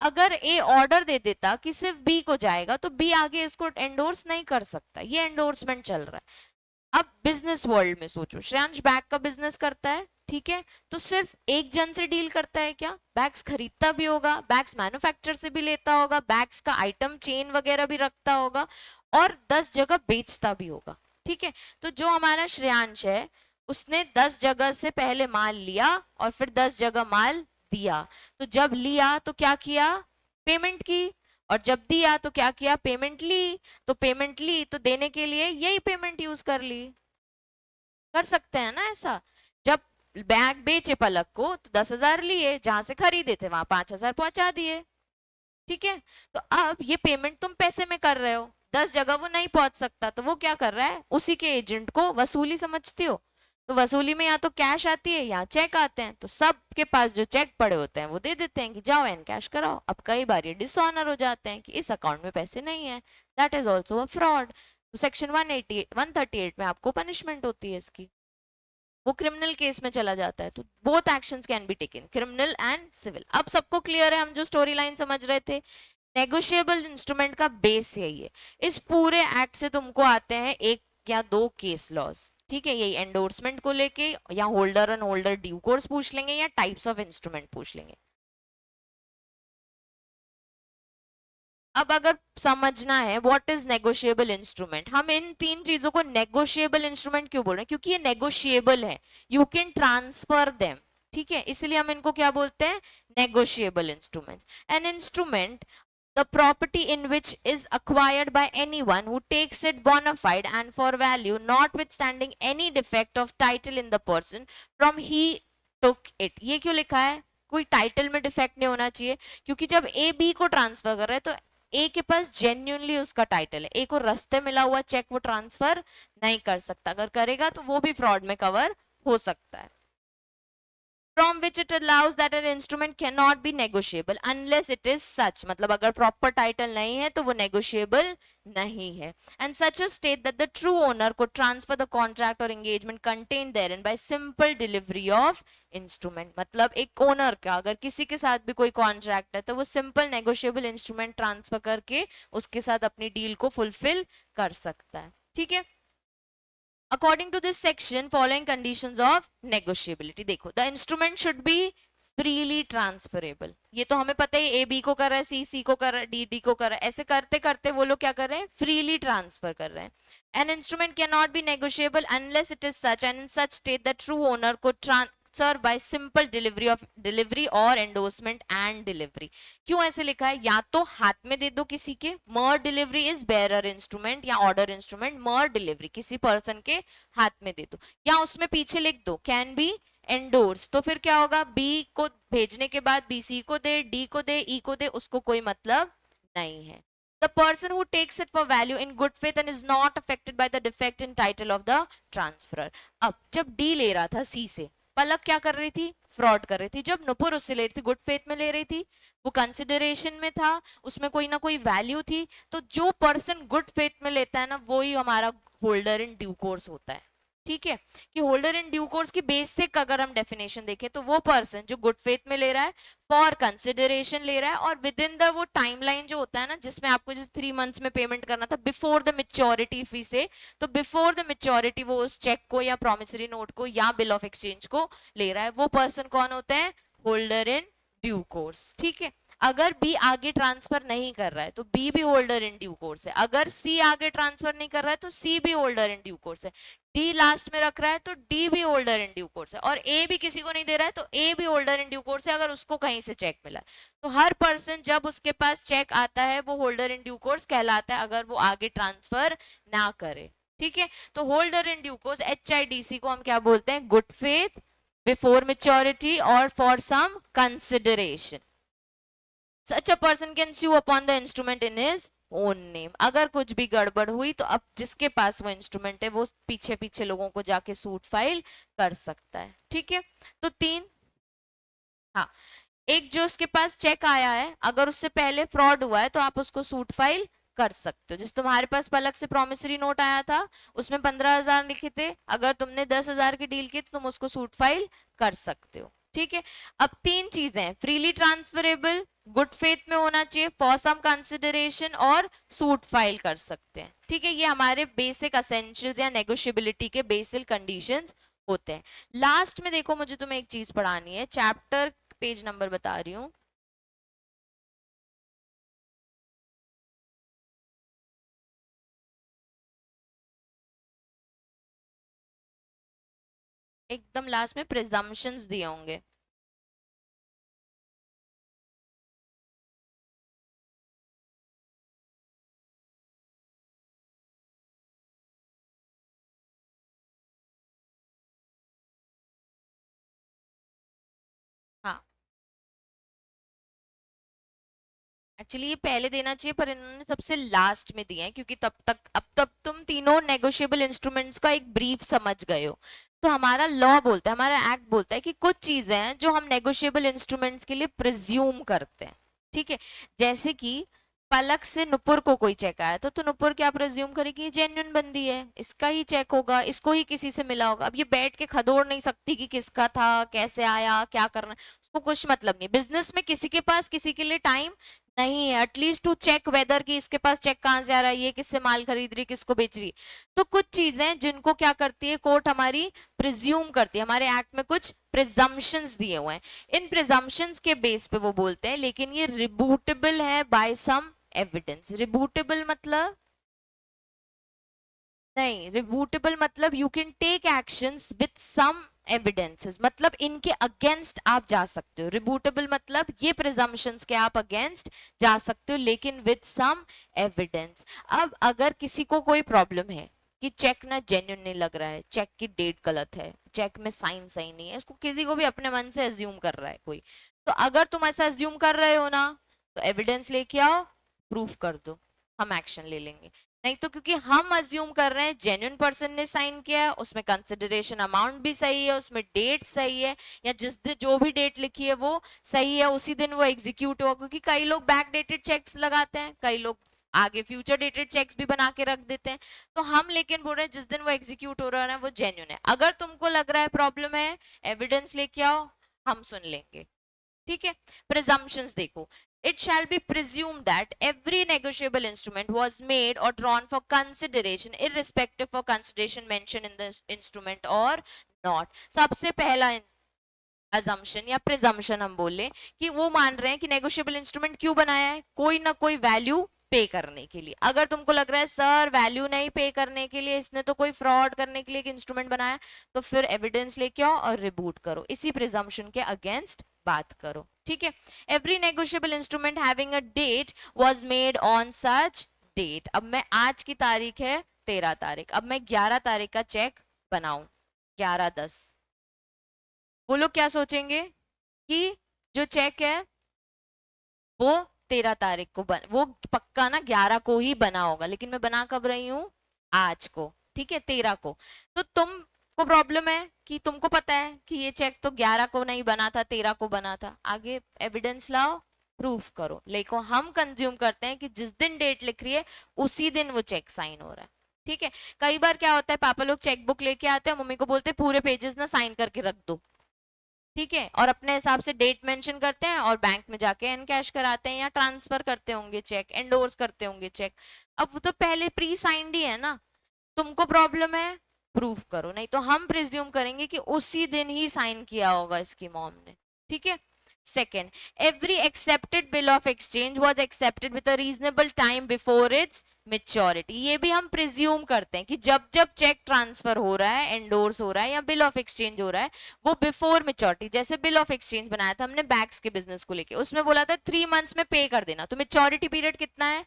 अगर ए ऑर्डर दे देता कि सिर्फ बी को जाएगा, तो बी आगे इसको एंडोर्स नहीं कर सकता, ये एंडोर्समेंट चल रहा है। अब बिजनेस वर्ल्ड में सोचो, श्रेयांश बैग का बिजनेस करता है, ठीक है, तो सिर्फ एक जन से डील करता है क्या, बैग्स खरीदता भी होगा, बैग्स मैन्युफैक्चर से भी लेता होगा, बैग्स का आइटम चेन वगैरह भी रखता होगा, और 10 जगह बेचता भी होगा, ठीक है। तो जो हमारा श्रेयांश है उसने 10 जगह से पहले माल लिया और फिर 10 जगह माल दिया, तो जब लिया तो क्या किया, पेमेंट की, और जब दिया तो क्या किया, पेमेंट ली, तो पेमेंट ली तो देने के लिए यही पेमेंट यूज कर ली, कर सकते हैं ना ऐसा। जब बैग बेचे पलक को तो 10,000 लिए, जहां से खरीदे थे वहां 5,000 पहुंचा दिए, ठीक है। तो अब ये पेमेंट तुम पैसे में कर रहे हो, 10 जगह वो नहीं पहुंच सकता, तो वो क्या कर रहा है, उसी के एजेंट को वसूली समझती हो, तो वसूली में या तो कैश आती है या चेक आते हैं, तो सबके पास जो चेक पड़े होते हैं वो दे देते हैं कि जाओ एन कैश कराओ। अब कई बार ये डिसऑनर हो जाते हैं कि इस अकाउंट में पैसे नहीं है, that is also a fraud, तो सेक्शन 138 में आपको पनिशमेंट होती है इसकी, वो क्रिमिनल केस में चला जाता है। तो both actions can be taken, criminal and civil. अब सबको क्लियर है, हम जो स्टोरी लाइन समझ रहे थे, नेगोशिएबल इंस्ट्रूमेंट का बेस यही है। इस पूरे एक्ट से तुमको आते हैं एक या दो केस लॉज, ठीक है, यही एंडोर्समेंट को लेके, या holder and holder due course पूछ लेंगे, या टाइप्स ऑफ इंस्ट्रूमेंट पूछ लेंगे। अब अगर समझना है व्हाट इज नेगोशिएबल इंस्ट्रूमेंट, हम इन तीन चीजों को नेगोशिएबल इंस्ट्रूमेंट क्यों बोल रहे हैं, क्योंकि ये नेगोशिएबल है, यू कैन ट्रांसफर देम, ठीक है, इसलिए हम इनको क्या बोलते हैं, negotiable instruments. An instrument the property in which is acquired by anyone who takes it bona fide and for value, notwithstanding any defect of title in the person from he took it. ये क्यों लिखा है? कोई title में defect नहीं होना चाहिए, क्योंकि जब ए बी को ट्रांसफर कर रहा है तो ए के पास जेन्युइनली उसका टाइटल है, ए को रास्ते मिला हुआ चेक वो ट्रांसफर नहीं कर सकता, अगर करेगा तो वो भी फ्रॉड में कवर हो सकता है. From which it allows that an instrument cannot be negotiable unless it is such, मतलब अगर proper title नहीं है तो वो negotiable नहीं है. And such a state that the true owner could transfer the contract or engagement contained therein by simple delivery of instrument. मतलब एक owner का अगर किसी के साथ भी कोई contract है तो वो simple negotiable instrument transfer करके उसके साथ अपनी deal को fulfill कर सकता है. ठीक है. According to this section, following conditions of negotiability. देखो, the instrument should be freely transferable. ये तो हमें पता है, ए बी को कर रहा है, सी सी को कर रहा है, डी डी को कर रहा है, ऐसे करते करते वो लोग क्या कर रहे हैं? फ्रीली ट्रांसफर कर रहे हैं. An instrument cannot be negotiable unless it is such and in such state that true owner could transfer by simple delivery or endorsement and delivery. क्यों ऐसे लिखा है? या तो हाथ में दे दो किसी के, मर डिलीवरी इज बेयरर इंस्ट्रूमेंट, या ऑर्डर इंस्ट्रूमेंट मर डिलीवरी किसी पर्सन के हाथ में दे दो, या उसमें पीछे लिख दो कैन बी एंडोर्स. तो फिर क्या होगा? बी को भेजने के बाद बी सी को दे, डी को दे, ई को दे, उसको कोई मतलब नहीं है. The person who takes it for value in good faith and is not affected by the defect in title of the transferor. अब जब डी ले रहा था सी से, पलक क्या कर रही थी? फ्रॉड कर रही थी. जब नुपुर उससे ले रही थी, गुड फेथ में ले रही थी, वो कंसिडरेशन में था, उसमें कोई ना कोई वैल्यू थी. तो जो पर्सन गुड फेथ में लेता है ना, वो ही हमारा होल्डर इन ड्यू कोर्स होता है. ठीक है, कि होल्डर इन ड्यू कोर्स की बेसिक अगर हम डेफिनेशन देखें तो वो पर्सन जो गुड फेथ में ले रहा है, फॉर कंसिडरेशन ले रहा है, और विद इन द वो टाइमलाइन जो होता है ना, जिसमें आपको जैसे 3 मंथ्स में पेमेंट करना था बिफोर द मेच्योरिटी फी से, तो बिफोर द मेच्योरिटी वो उस चेक को या प्रोमिसरी नोट को या बिल ऑफ एक्सचेंज को ले रहा है. वो पर्सन कौन होता है? Holder in due course. ठीक है. अगर बी आगे ट्रांसफर नहीं कर रहा है तो बी भी होल्डर इन ड्यू कोर्स है. अगर सी आगे ट्रांसफर नहीं कर रहा है तो सी भी होल्डर इन ड्यू कोर्स है. डी लास्ट में रख रहा है तो डी भी होल्डर इन ड्यू कोर्स है. और ए भी किसी को नहीं दे रहा है तो ए भी होल्डर इन ड्यू कोर्स है, अगर उसको कहीं से चेक मिला है. तो हर पर्सन जब उसके पास चेक आता है वो होल्डर इन ड्यू कोर्स कहलाता है, अगर वो आगे ट्रांसफर ना करे. ठीक है. तो holder in due course HIDC को हम क्या बोलते हैं? गुड फेथ, बिफोर मेच्योरिटी और for some consideration. Such a person can sue upon the instrument in his own name. अगर कुछ भी गड़बड़ हुई तो अब जिसके पास वो इंस्ट्रूमेंट है वो पीछे पीछे लोगों को जाके सूट फाइल कर सकता है. ठीक है. तो 3. हाँ, एक जो उसके पास चेक आया है, अगर उससे पहले फ्रॉड हुआ है तो आप उसको सूट फाइल कर सकते हो. जैसे तुम्हारे पास पलक से प्रॉमिसरी नोट आया था, उसमें 15,000 लिखे थे, अगर तुमने 10,000 की डील की तो तुम उसको सूट फाइल कर सकते हो. ठीक है. अब 3 चीजें, फ्रीली ट्रांसफरेबल, गुड फेथ में होना चाहिए, फॉर सम कंसिडरेशन, और सूट फाइल कर सकते हैं. ठीक है. ये हमारे बेसिक असेंशियल्स या नेगोशिएबिलिटी के बेसिक कंडीशंस होते हैं. लास्ट में देखो, मुझे तुम्हें एक चीज पढ़ानी है. चैप्टर पेज नंबर बता रही हूँ, एकदम लास्ट में प्रिजम्पशंस दिए होंगे. हाँ, एक्चुअली ये पहले देना चाहिए पर इन्होंने सबसे लास्ट में दिया है, क्योंकि तब तक अब तब तुम तीनों नेगोशिएबल इंस्ट्रूमेंट्स का एक ब्रीफ समझ गए हो. तो हमारा लॉ बोलता है, हमारा एक्ट बोलता है कि कुछ चीजें हैं जो हम नेगोशिएबल इंस्ट्रूमेंट्स के लिए प्रिज्यूम करते हैं. ठीक है. जैसे कि पलक से नुपुर को कोई चेक आया तो नुपुर क्या प्रिज्यूम करेगी? जेन्युइन बंदी है, इसका ही चेक होगा, इसको ही किसी से मिला होगा. अब ये बैठ के खदोड़ नहीं सकती कि किसका था, कैसे आया, क्या करना है, उसको कुछ मतलब नहीं. बिजनेस में किसी के पास किसी के लिए टाइम नहीं है एटलीस्ट टू चेक वेदर कि इसके पास चेक कहां से आ रहा है, ये किससे माल खरीद रही, किसको बेच रही. तो कुछ चीजें जिनको क्या करती है कोर्ट हमारी प्रिज्यूम करती है, हमारे एक्ट में कुछ प्रिजम्पशंस दिए हुए हैं. इन प्रिजम्पशंस के बेस पे वो बोलते हैं, लेकिन ये रिबूटेबल है बाय सम एविडेंस. रिबूटेबल मतलब नहीं, रिबूटेबल मतलब you can take actions with some evidences, मतलब इनके अगेंस्ट आप जा सकते हो। रिबूटेबल मतलब ये प्रिजम्पशंस के आप अगेंस्ट जा सकते हो लेकिन विथ सम एविडेंस। अब अगर किसी को कोई प्रॉब्लम है कि चेक ना जेन्युइन नहीं लग रहा है, चेक की डेट गलत है, चेक में साइन सही नहीं है, इसको किसी को भी अपने मन से अज्यूम कर रहा है कोई, तो अगर तुम ऐसा अज्यूम कर रहे हो ना तो एविडेंस लेके आओ, प्रूफ कर दो, हम एक्शन ले लेंगे। नहीं तो क्योंकि हम अज्यूम कर रहे हैं जेन्युइन पर्सन ने साइन किया है, उसमें कंसिडरेशन अमाउंट भी सही है, उसमें डेट सही है, या जिस दिन जो भी डेट लिखी है वो सही है, उसी दिन वो एग्जीक्यूट हुआ। क्योंकि कई लोग बैक डेटेड चेक्स लगाते हैं, कई लोग आगे फ्यूचर डेटेड चेक्स भी बना के रख देते हैं। तो हम लेकिन बोल रहे हैं जिस दिन वो एग्जीक्यूट हो रहा है वो जेन्युइन है। अगर तुमको लग रहा है प्रॉब्लम है, एविडेंस लेके आओ, हम सुन लेंगे। ठीक है। प्रिजम्पशंस देखो, it shall be presumed that every negotiable instrument was made or drawn for consideration irrespective of consideration mentioned in the instrument or not। सबसे पहला assumption या presumption हम बोले कि वो मान रहे हैं कि negotiable instrument क्यों बनाया है, कोई ना कोई वैल्यू पे करने के लिए। अगर तुमको लग रहा है सर वैल्यू नहीं पे करने के लिए, इसने तो कोई फ्रॉड करने के लिए एक इंस्ट्रूमेंट बनाया, तो फिर एविडेंस लेके आओ और रिबूट करो, इसी प्रिजम्पशन के अगेंस्ट बात करो। ठीक है। Every negotiable instrument having a date was made on such date. अब मैं आज की तारीख है 13 तारीख, अब मैं 11 तारीख का चेक बनाऊं, 11/10, वो लोग क्या सोचेंगे कि जो चेक है वो 13 तारीख को वो पक्का ना 11 को ही बना होगा, लेकिन मैं बना कब रही हूं, आज को। ठीक है, 13 को। तो तुमको प्रॉब्लम है कि तुमको पता है कि ये चेक तो 11 को नहीं बना था, 13 को बना था, आगे एविडेंस लाओ, प्रूफ करो। लेकिन हम कंज्यूम करते हैं कि जिस दिन डेट लिख रही है उसी दिन वो चेक साइन हो रहा है। ठीक है। कई बार क्या होता है, पापा लोग चेक बुक लेके आते हैं, मम्मी को बोलते हैं पूरे पेजेस ना साइन करके रख दो। ठीक है, और अपने हिसाब से डेट मेंशन करते हैं और बैंक में जाके एनकैश कराते हैं या ट्रांसफर करते होंगे चेक, एंडोर्स करते होंगे चेक। अब वो तो पहले प्री साइंड ही है ना। तुमको प्रॉब्लम है, प्रूफ करो, नहीं तो हम प्रिज्यूम करेंगे कि उसी दिन ही साइन किया होगा इसकी मॉम ने। ठीक है। Second, every accepted bill of exchange was accepted with a reasonable time before its maturity. ये भी हम प्रिज्यूम करते हैं कि जब जब चेक ट्रांसफर हो रहा है, एंडोर्स हो रहा है या बिल ऑफ एक्सचेंज हो रहा है, वो बिफोर मेच्योरिटी। जैसे बिल ऑफ एक्सचेंज बनाया था हमने बैग्स के बिजनेस को लेके, उसमें बोला था 3 मंथ्स में पे कर देना, तो मेच्योरिटी पीरियड कितना है,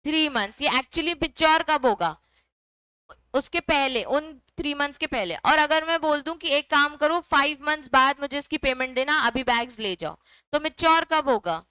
3 मंथ्स। ये एक्चुअली मेच्योर कब होगा, उसके पहले, उन 3 मंथ्स के पहले। और अगर मैं बोल दूं कि एक काम करो 5 मंथ्स बाद मुझे इसकी पेमेंट देना, अभी बैग्स ले जाओ, तो मेच्योर कब होगा,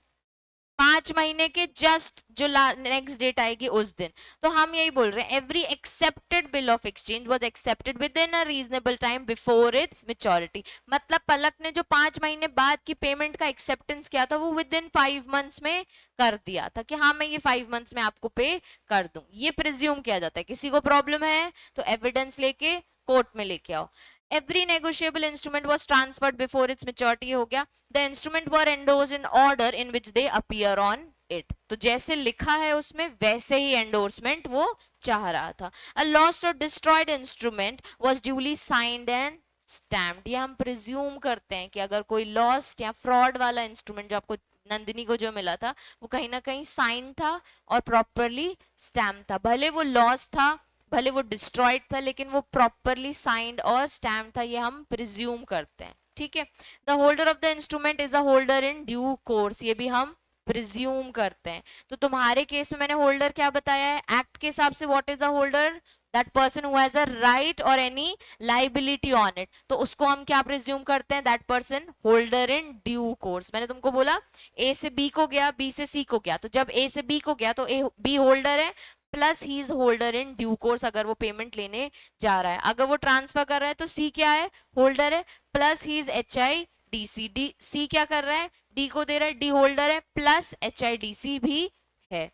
5 महीने के जस्ट जो नेक्स्ट डेट आएगी उस दिन। तो हम यही बोल रहे हैं, every accepted bill of exchange was accepted with in a reasonable time before its maturity. मतलब पलक ने जो 5 महीने बाद की पेमेंट का एक्सेप्टेंस किया था वो विद इन 5 मंथ्स में कर दिया था कि हाँ मैं ये 5 मंथ्स में आपको पे कर दूं। ये प्रिज्यूम किया जाता है। किसी को प्रॉब्लम है तो एविडेंस लेके कोर्ट में लेके आओ। Every negotiable instrument was transferred before its maturity हो गया। The instrument were endorsed in order in which they appear on it। तो जैसे लिखा है उसमें वैसे ही endorsement वो चाह रहा था। A lost or destroyed instrument was duly signed and stamped। ये हम presume करते हैं कि अगर कोई lost या fraud वाला instrument जो आपको नंदिनी को जो मिला था वो कहीं ना कहीं साइन था और प्रॉपरली स्टैम्प था, भले वो लॉस था, भले वो डिस्ट्रॉयड था, लेकिन वो प्रॉपरली साइंड और स्टैम्प था, ये हम प्रिज्यूम करते हैं। ठीक है। The holder of the instrument is a holder in due course, ये भी हम प्रिज्यूम करते हैं। तो तुम्हारे केस में मैंने होल्डर क्या बताया है, एक्ट के हिसाब से what is a holder, that person who has a right और एनी लाइबिलिटी ऑन इट। तो उसको हम क्या प्रिज्यूम करते हैं, that person holder in due course. मैंने तुमको बोला ए से बी को गया, बी से सी को गया, तो जब ए से बी को गया तो ए बी होल्डर है plus he is holder in due course अगर वो पेमेंट लेने जा रहा है। अगर वो ट्रांसफर कर रहा है तो सी क्या है, होल्डर है, plus he is H I D C. D C क्या कर रहा है, डी को दे रहा है, डी होल्डर है, plus H I D C भी है।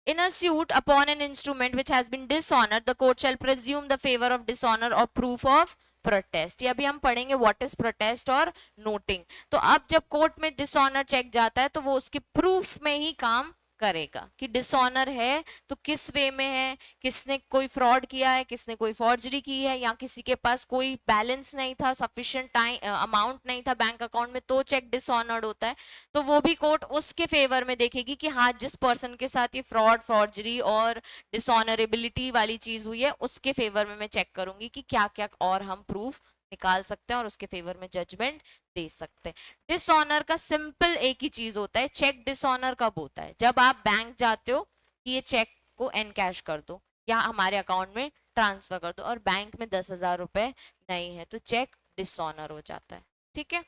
In a suit upon an instrument which has been dishonored, the court shall presume the favor of dishonor or proof of protest. ये अभी हम पढ़ेंगे व्हाट इज प्रोटेस्ट और noting. तो अब जब कोर्ट में डिसऑनर चेक जाता है तो वो उसके प्रूफ में ही काम करेगा कि डिसऑनर है तो किस वे में है, किसने कोई फ्रॉड किया है, किसने कोई फॉर्जरी की है, या किसी के पास कोई बैलेंस नहीं था, सफिशिएंट टाइम अमाउंट नहीं था बैंक अकाउंट में, तो चेक डिसऑनर्ड होता है। तो वो भी कोर्ट उसके फेवर में देखेगी कि हाँ, जिस पर्सन के साथ ये फ्रॉड, फॉर्जरी और डिसऑनरेबिलिटी वाली चीज हुई है उसके फेवर में मैं चेक करूंगी कि क्या क्या और हम प्रूफ निकाल सकते हैं और उसके फेवर में जजमेंट दे सकते हैं। डिसऑनर का सिंपल एक ही चीज होता है, चेक डिसऑनर कब होता है, जब आप बैंक जाते हो कि ये चेक को एनकैश कर दो या हमारे अकाउंट में ट्रांसफर कर दो और बैंक में 10,000 रुपए नहीं है, तो चेक डिसऑनर हो जाता है। ठीक है,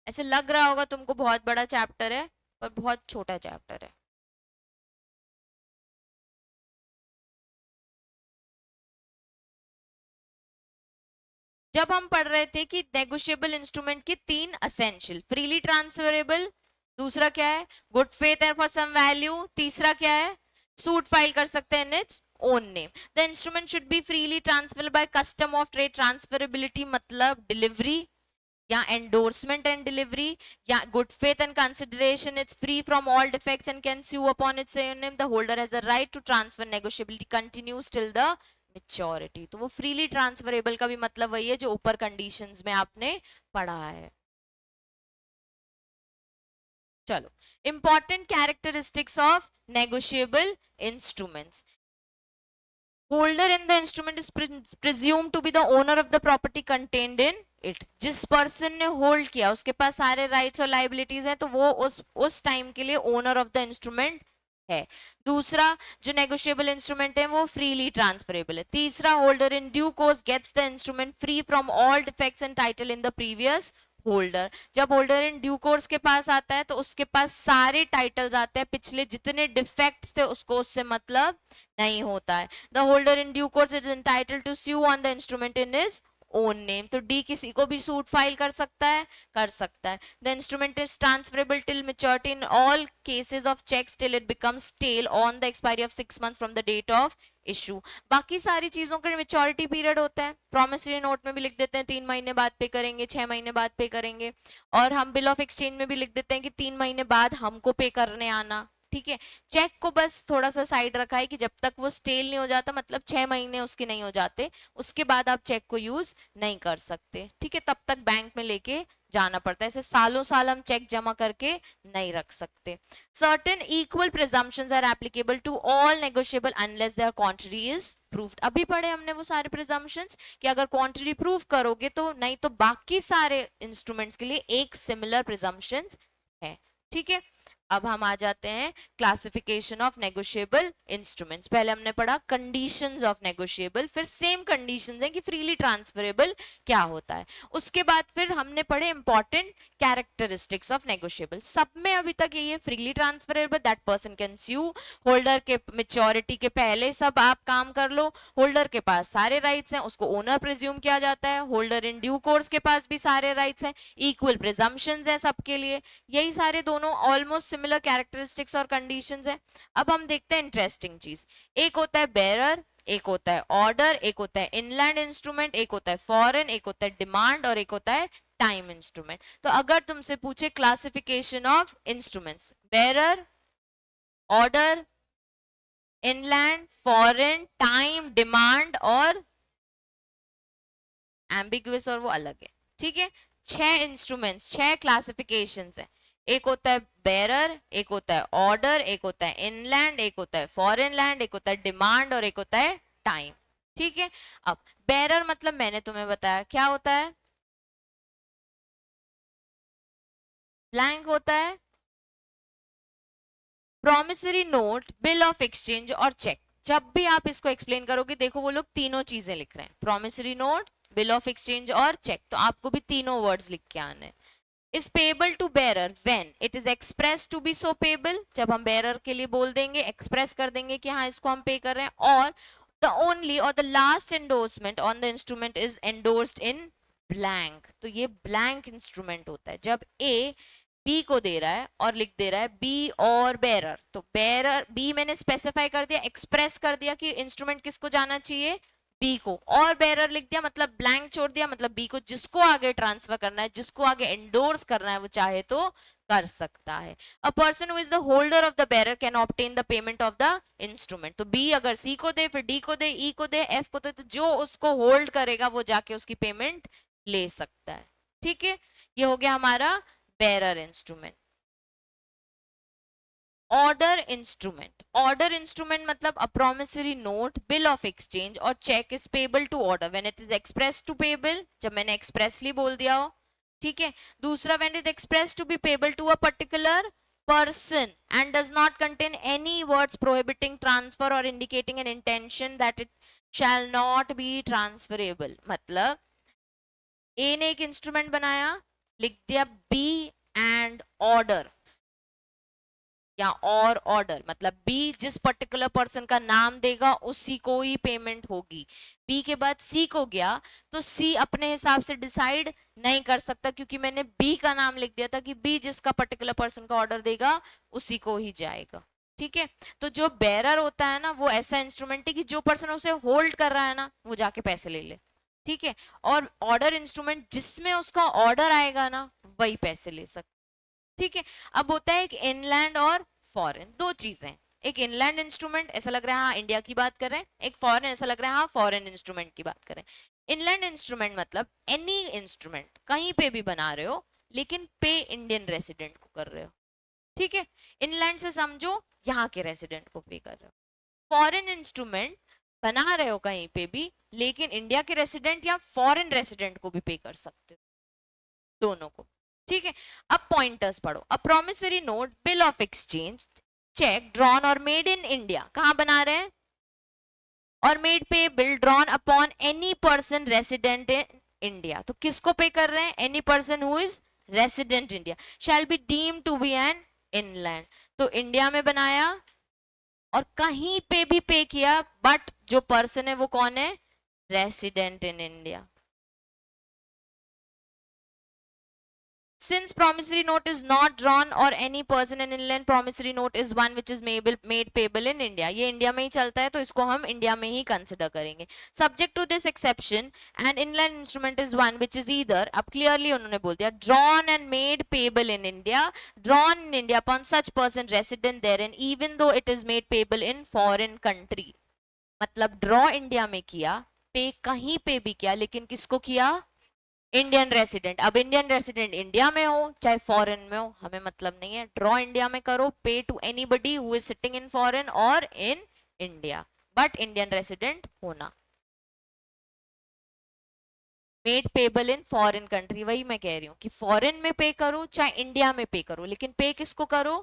ऐसे लग रहा होगा तुमको बहुत बड़ा चैप्टर है, पर बहुत छोटा चैप्टर है। जब हम पढ़ रहे थे कि नेगोशिएबल इंस्ट्रूमेंट के तीन असेंशियल, फ्रीली ट्रांसफरेबल, दूसरा क्या है, good faith and for some value, तीसरा क्या है, सूट फाइल कर सकते हैं in its own name. The instrument should be freely transferable by custom of trade, transferability मतलब डिलीवरी या एंडोर्समेंट एंड डिलीवरी, या good faith and consideration, it's free from all defects and can sue upon its own name, the holder has the right to transfer, negotiability continues till the maturity. तो वो freely transferable का भी मतलब वही है जो ऊपर कंडीशंस में आपने पढ़ा है। चलो, important characteristics of negotiable instruments. Holder in the instrument is presume to be the owner of the property contained in it. जिस पर्सन ने होल्ड किया उसके पास सारे राइट्स और लाइबिलिटीज हैं, तो वो उस टाइम के लिए ओनर ऑफ द इंस्ट्रूमेंट है। दूसरा, जो नेगोशिएबल इंस्ट्रूमेंट है वो फ्रीली ट्रांसफरेबल है। तीसरा, holder in due course gets the instrument free from all defects and title in the previous holder. जब होल्डर इन ड्यू कोर्स के पास आता है तो उसके पास सारे टाइटल्स आते हैं, पिछले जितने डिफेक्ट्स थे उसको उससे मतलब नहीं होता है। The holder in due course is entitled to sue on the instrument in his own name. तो डी किसी को भी सूट फाइल कर सकता है, कर सकता है। The instrument is transferable till maturity in all cases of cheques till it becomes stale on the expiry of 6 months from the date of issue. बाकी सारी चीजों का मेच्योरिटी पीरियड होता है, प्रोमिसरी नोट में भी लिख देते हैं 3 महीने बाद पे करेंगे, 6 महीने बाद पे करेंगे, और हम बिल ऑफ एक्सचेंज में भी लिख देते हैं कि 3 महीने बाद हमको पे करने आना। ठीक है, चेक को बस थोड़ा सा साइड रखा है कि जब तक वो स्टेल नहीं हो जाता, मतलब 6 महीने उसके नहीं हो जाते, उसके बाद आप चेक को यूज नहीं कर सकते। ठीक है, तब तक बैंक में लेके जाना पड़ता है, ऐसे सालों साल हम चेक जमा करके नहीं रख सकते। Certain equal presumptions are applicable to all negotiable unless there contrary is proved. अभी पढ़े हमने वो सारे प्रिजम्पशंस कि अगर कॉन्ट्ररी प्रूव करोगे तो, नहीं तो बाकी सारे इंस्ट्रूमेंट्स के लिए एक सिमिलर प्रिजम्पशंस है। ठीक है, अब हम आ जाते हैं क्लासिफिकेशन ऑफ नेगोशिएबल इंस्ट्रूमेंट्स। पहले हमने पढ़ा कंडीशंस ऑफ नेगोशिएबल, फिर सेम कंडीशंस हैं कि फ्रीली ट्रांसफरेबल क्या होता है। उसके बाद फिर हमने पढ़े इंपॉर्टेंट कैरेक्टरिस्टिक्स ऑफ नेगोशिएबल। सब में अभी तक यही है, freely transferable, that person can sue, holder के मेच्योरिटी के पहले सब आप काम कर लो, होल्डर के पास सारे राइट्स हैं, उसको ओनर प्रिज्यूम किया जाता है, होल्डर इन ड्यू कोर्स के पास भी सारे राइट्स हैं, इक्वल प्रिजम्पशंस हैं सबके लिए। यही सारे दोनों ऑलमोस्ट सिमिलर कैरेक्टरिस्टिक्स और कंडीशंस हैं। अब हम देखते हैं इंटरेस्टिंग चीज, एक होता है बेरर, एक होता है ऑर्डर, एक होता है इनलैंड इंस्ट्रूमेंट, एक होता है फॉरेन, एक होता है डिमांड, और एक होता है टाइम इंस्ट्रूमेंट। तो अगर तुमसे पूछे classification of instruments, bearer, order, inland, foreign, time, demand और एम्बिगुअस, और वो अलग है। ठीक है, 6 इंस्ट्रूमेंट्स, 6 क्लासिफिकेशंस है। एक होता है बेरर, एक होता है ऑर्डर, एक होता है इनलैंड, एक होता है फॉरेन लैंड, एक होता है डिमांड, और एक होता है टाइम। ठीक है, अब बेरर मतलब मैंने तुम्हें बताया क्या होता है, ब्लैंक होता है, promissory note, bill of exchange और चेक। जब भी आप इसको एक्सप्लेन करोगे, देखो वो लोग तीनों चीजें लिख रहे हैं, promissory note, bill of exchange और चेक, तो आपको भी तीनों वर्ड्स लिख के आने हैं। is payable to bearer when it is expressed to be so payable, जब हम bearer के लिए बोल देंगे, एक्सप्रेस कर देंगे कि हाँ इसको हम पे कर रहे हैं, और the only or the last endorsement on the instrument is endorsed in blank। तो ये blank instrument होता है जब A B को दे रहा है और लिख दे रहा है B और bearer, तो bearer B मैंने स्पेसिफाई कर दिया, एक्सप्रेस कर दिया कि इंस्ट्रूमेंट किसको जाना चाहिए, बी को, और बेरर लिख दिया मतलब ब्लैंक छोड़ दिया, मतलब बी को जिसको आगे ट्रांसफर करना है, जिसको आगे एंडोर्स करना है, वो चाहे तो कर सकता है. A person who is the holder of the bearer can obtain the payment of the instrument. तो बी अगर सी को दे, फिर डी को दे, ई को दे, एफ को दे, तो जो उसको होल्ड करेगा वो जाके उसकी पेमेंट ले सकता है. ठीक है, ये हो गया हमारा bearer instrument. Order instrument, order instrument मतलब a promissory note, bill of exchange और cheque is payable to order when it is express to payable, जब मैंने एक्सप्रेसली बोल दिया हो. ठीक है. दूसरा, when it express to be payable to a particular person and does not contain any words prohibiting transfer or indicating an intention that it shall not be transferable. मतलब ए ने एक इंस्ट्रूमेंट बनाया, लिख दिया बी एंड ऑर्डर या और order, मतलब B जिस पर्टिकुलर पर्सन का नाम देगा उसी को ही पेमेंट होगी. बी के बाद सी को गया तो सी अपने हिसाब से डिसाइड नहीं कर सकता, क्योंकि मैंने बी का नाम लिख दिया था कि बी जिसका पर्टिकुलर पर्सन का ऑर्डर देगा उसी को ही जाएगा. ठीक है. तो जो बेरर होता है ना, वो ऐसा इंस्ट्रूमेंट है कि जो पर्सन उसे होल्ड कर रहा है ना, वो जाके पैसे ले ले. ठीक है. और ऑर्डर इंस्ट्रूमेंट जिसमें उसका ऑर्डर आएगा ना, वही पैसे ले सकता. ठीक है. अब होता है एक इनलैंड और फॉरेन, दो चीजें. एक इनलैंड इंस्ट्रूमेंट ऐसा लग रहा है हाँ इंडिया की बात कर रहे हैं, एक फॉरेन ऐसा लग रहा है हाँ फॉरेन इंस्ट्रूमेंट की बात कर रहे हैं. इनलैंड इंस्ट्रूमेंट मतलब एनी इंस्ट्रूमेंट कहीं पे भी बना रहे हो, लेकिन पे इंडियन रेसिडेंट को कर रहे हो. ठीक है. इनलैंड से समझो यहाँ के रेसिडेंट को पे कर रहे हो. फॉरेन इंस्ट्रूमेंट बना रहे हो कहीं पे भी, लेकिन इंडिया के रेसिडेंट या फॉरेन रेसिडेंट को भी पे कर सकते हो, दोनों को. ठीक है. अब पॉइंटर्स पढ़ो. A promissory note, bill of exchange, cheque drawn और मेड इन इंडिया, कहां बना रहे हैं, और made pay bill drawn upon any person resident in India. तो किसको पे कर रहे हैं, any person who is resident India, shall be deem to be an inland. तो इंडिया में बनाया और कहीं पे भी पे किया, बट जो पर्सन है वो कौन है, resident in India. Since promissory note is not drawn or any person in inland, promissory note is one which is made payable in India. ये इंडिया में ही चलता है तो इसको हम इंडिया में ही कंसिडर करेंगे. Subject to this exception, an inland instrument is one which is either, अब clearly उन्होंने बोल दिया, drawn and made payable in India, drawn in India upon such person resident therein, even though it is made payable in foreign country. मतलब draw India में किया, पे कहीं पे भी किया, लेकिन किसको किया, इंडियन रेसिडेंट. अब इंडियन रेसिडेंट इंडिया में हो चाहे फॉरेन में हो, हमें मतलब नहीं है. ड्रॉ इंडिया में करो, pay to anybody who is sitting in foreign और in India, but Indian resident होना. Made payable in foreign country, वही मैं कह रही हूँ कि फॉरेन में पे करो चाहे इंडिया में पे करो, लेकिन पे किसको करो,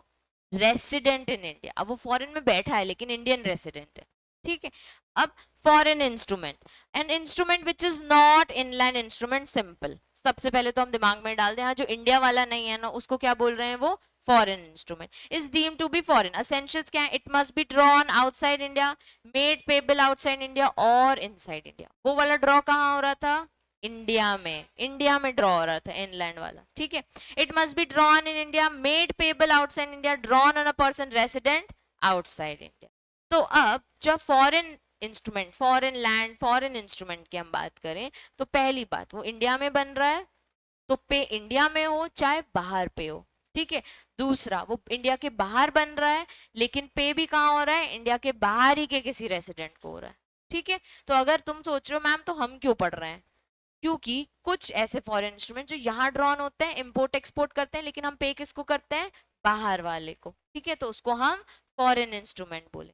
रेसिडेंट इन इंडिया. अब वो फॉरेन में बैठा है लेकिन इंडियन रेसिडेंट है. ठीक है. अब foreign instrument, an instrument which is not inland instrument, simple. सबसे पहले तो हम दिमाग में डाल दें, हाँ जो इंडिया वाला नहीं है ना, उसको क्या बोल रहे हैं, वो foreign instrument. Is deem to be foreign. Essentials क्या है, it must be drawn outside India, made payable outside India और इनसाइड इंडिया. वो वाला ड्रॉ कहाँ हो रहा था, इंडिया में. इंडिया में ड्रॉ हो रहा था इनलैंड वाला. ठीक है. It must be drawn in India, made payable outside India, drawn on a person resident outside India. तो अब जब foreign instrument, foreign land, foreign instrument की हम बात करें, तो पहली बात वो इंडिया में बन रहा है, तो पे इंडिया में हो चाहे बाहर पे हो. ठीक है. दूसरा, वो इंडिया के बाहर बन रहा है, लेकिन पे भी कहाँ हो रहा है, इंडिया के बाहर ही के किसी रेसिडेंट को हो रहा है. ठीक है. तो अगर तुम सोच रहे हो मैम तो हम क्यों पढ़ रहे हैं, क्योंकि कुछ ऐसे फॉरेन इंस्ट्रूमेंट जो यहाँ ड्रॉन होते हैं, इंपोर्ट एक्सपोर्ट करते हैं, लेकिन हम पे किसको करते हैं, बाहर वाले को. ठीक है. तो उसको हम फॉरेन इंस्ट्रूमेंट बोले.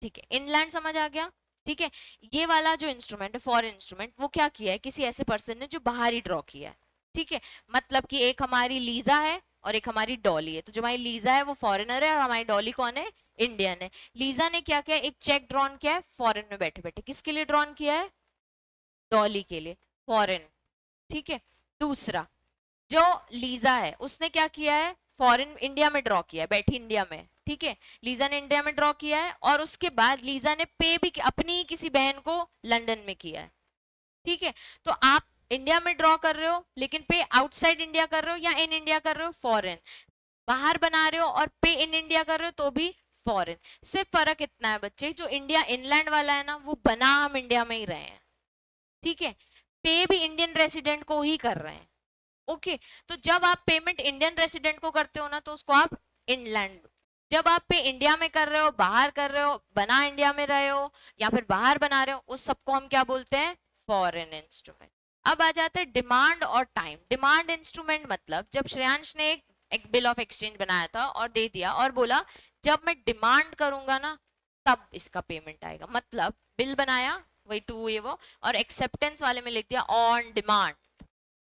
ठीक है. इनलैंड समझ आ गया. ठीक है. ये वाला जो इंस्ट्रूमेंट है फॉरेन इंस्ट्रूमेंट, वो क्या किया है, किसी ऐसे पर्सन ने जो बाहर ही ड्रॉ किया है. ठीक है. मतलब कि एक हमारी लीजा है और एक हमारी डॉली है. तो जो हमारी लीजा है वो फॉरेनर है और हमारी डॉली कौन है, इंडियन है. लीजा ने क्या किया, एक चेक ड्रॉन किया है फॉरेन में बैठे बैठे. किसके लिए ड्रॉन किया है, डॉली के लिए, फॉरेन. ठीक है. दूसरा, जो लीजा है उसने क्या किया है, फॉरेन इंडिया में ड्रॉ किया है, बैठी इंडिया में. ठीक है. लीजा ने इंडिया में ड्रॉ किया है और उसके बाद लीजा ने पे भी अपनी ही किसी बहन को लंदन में किया है. ठीक है. तो आप इंडिया में ड्रॉ कर रहे हो लेकिन पे आउटसाइड इंडिया कर रहे हो या इन इंडिया कर रहे हो, फॉरेन. बाहर बना रहे हो और पे इन इंडिया कर रहे हो तो भी फॉरेन। सिर्फ फर्क इतना है बच्चे, जो इंडिया इनलैंड वाला है ना वो बना हम इंडिया में ही रहे हैं, ठीक है, पे भी इंडियन रेसिडेंट को ही कर रहे हैं। ओके, तो जब आप पेमेंट इंडियन रेसिडेंट को करते हो ना तो उसको आप इनलैंड, जब आप पे इंडिया में कर रहे हो, बाहर कर रहे हो, बना इंडिया में रहे हो या फिर बाहर बना रहे हो, उस सबको हम क्या बोलते हैं, फॉरेन इंस्ट्रूमेंट। अब आ जाता है डिमांड और टाइम। डिमांड इंस्ट्रूमेंट मतलब जब श्रेयांश ने एक बिल ऑफ एक्सचेंज बनाया था और दे दिया और बोला जब मैं डिमांड करूंगा ना तब इसका पेमेंट आएगा, मतलब बिल बनाया वही टू ये वो, और एक्सेप्टेंस वाले में लिख दिया ऑन डिमांड,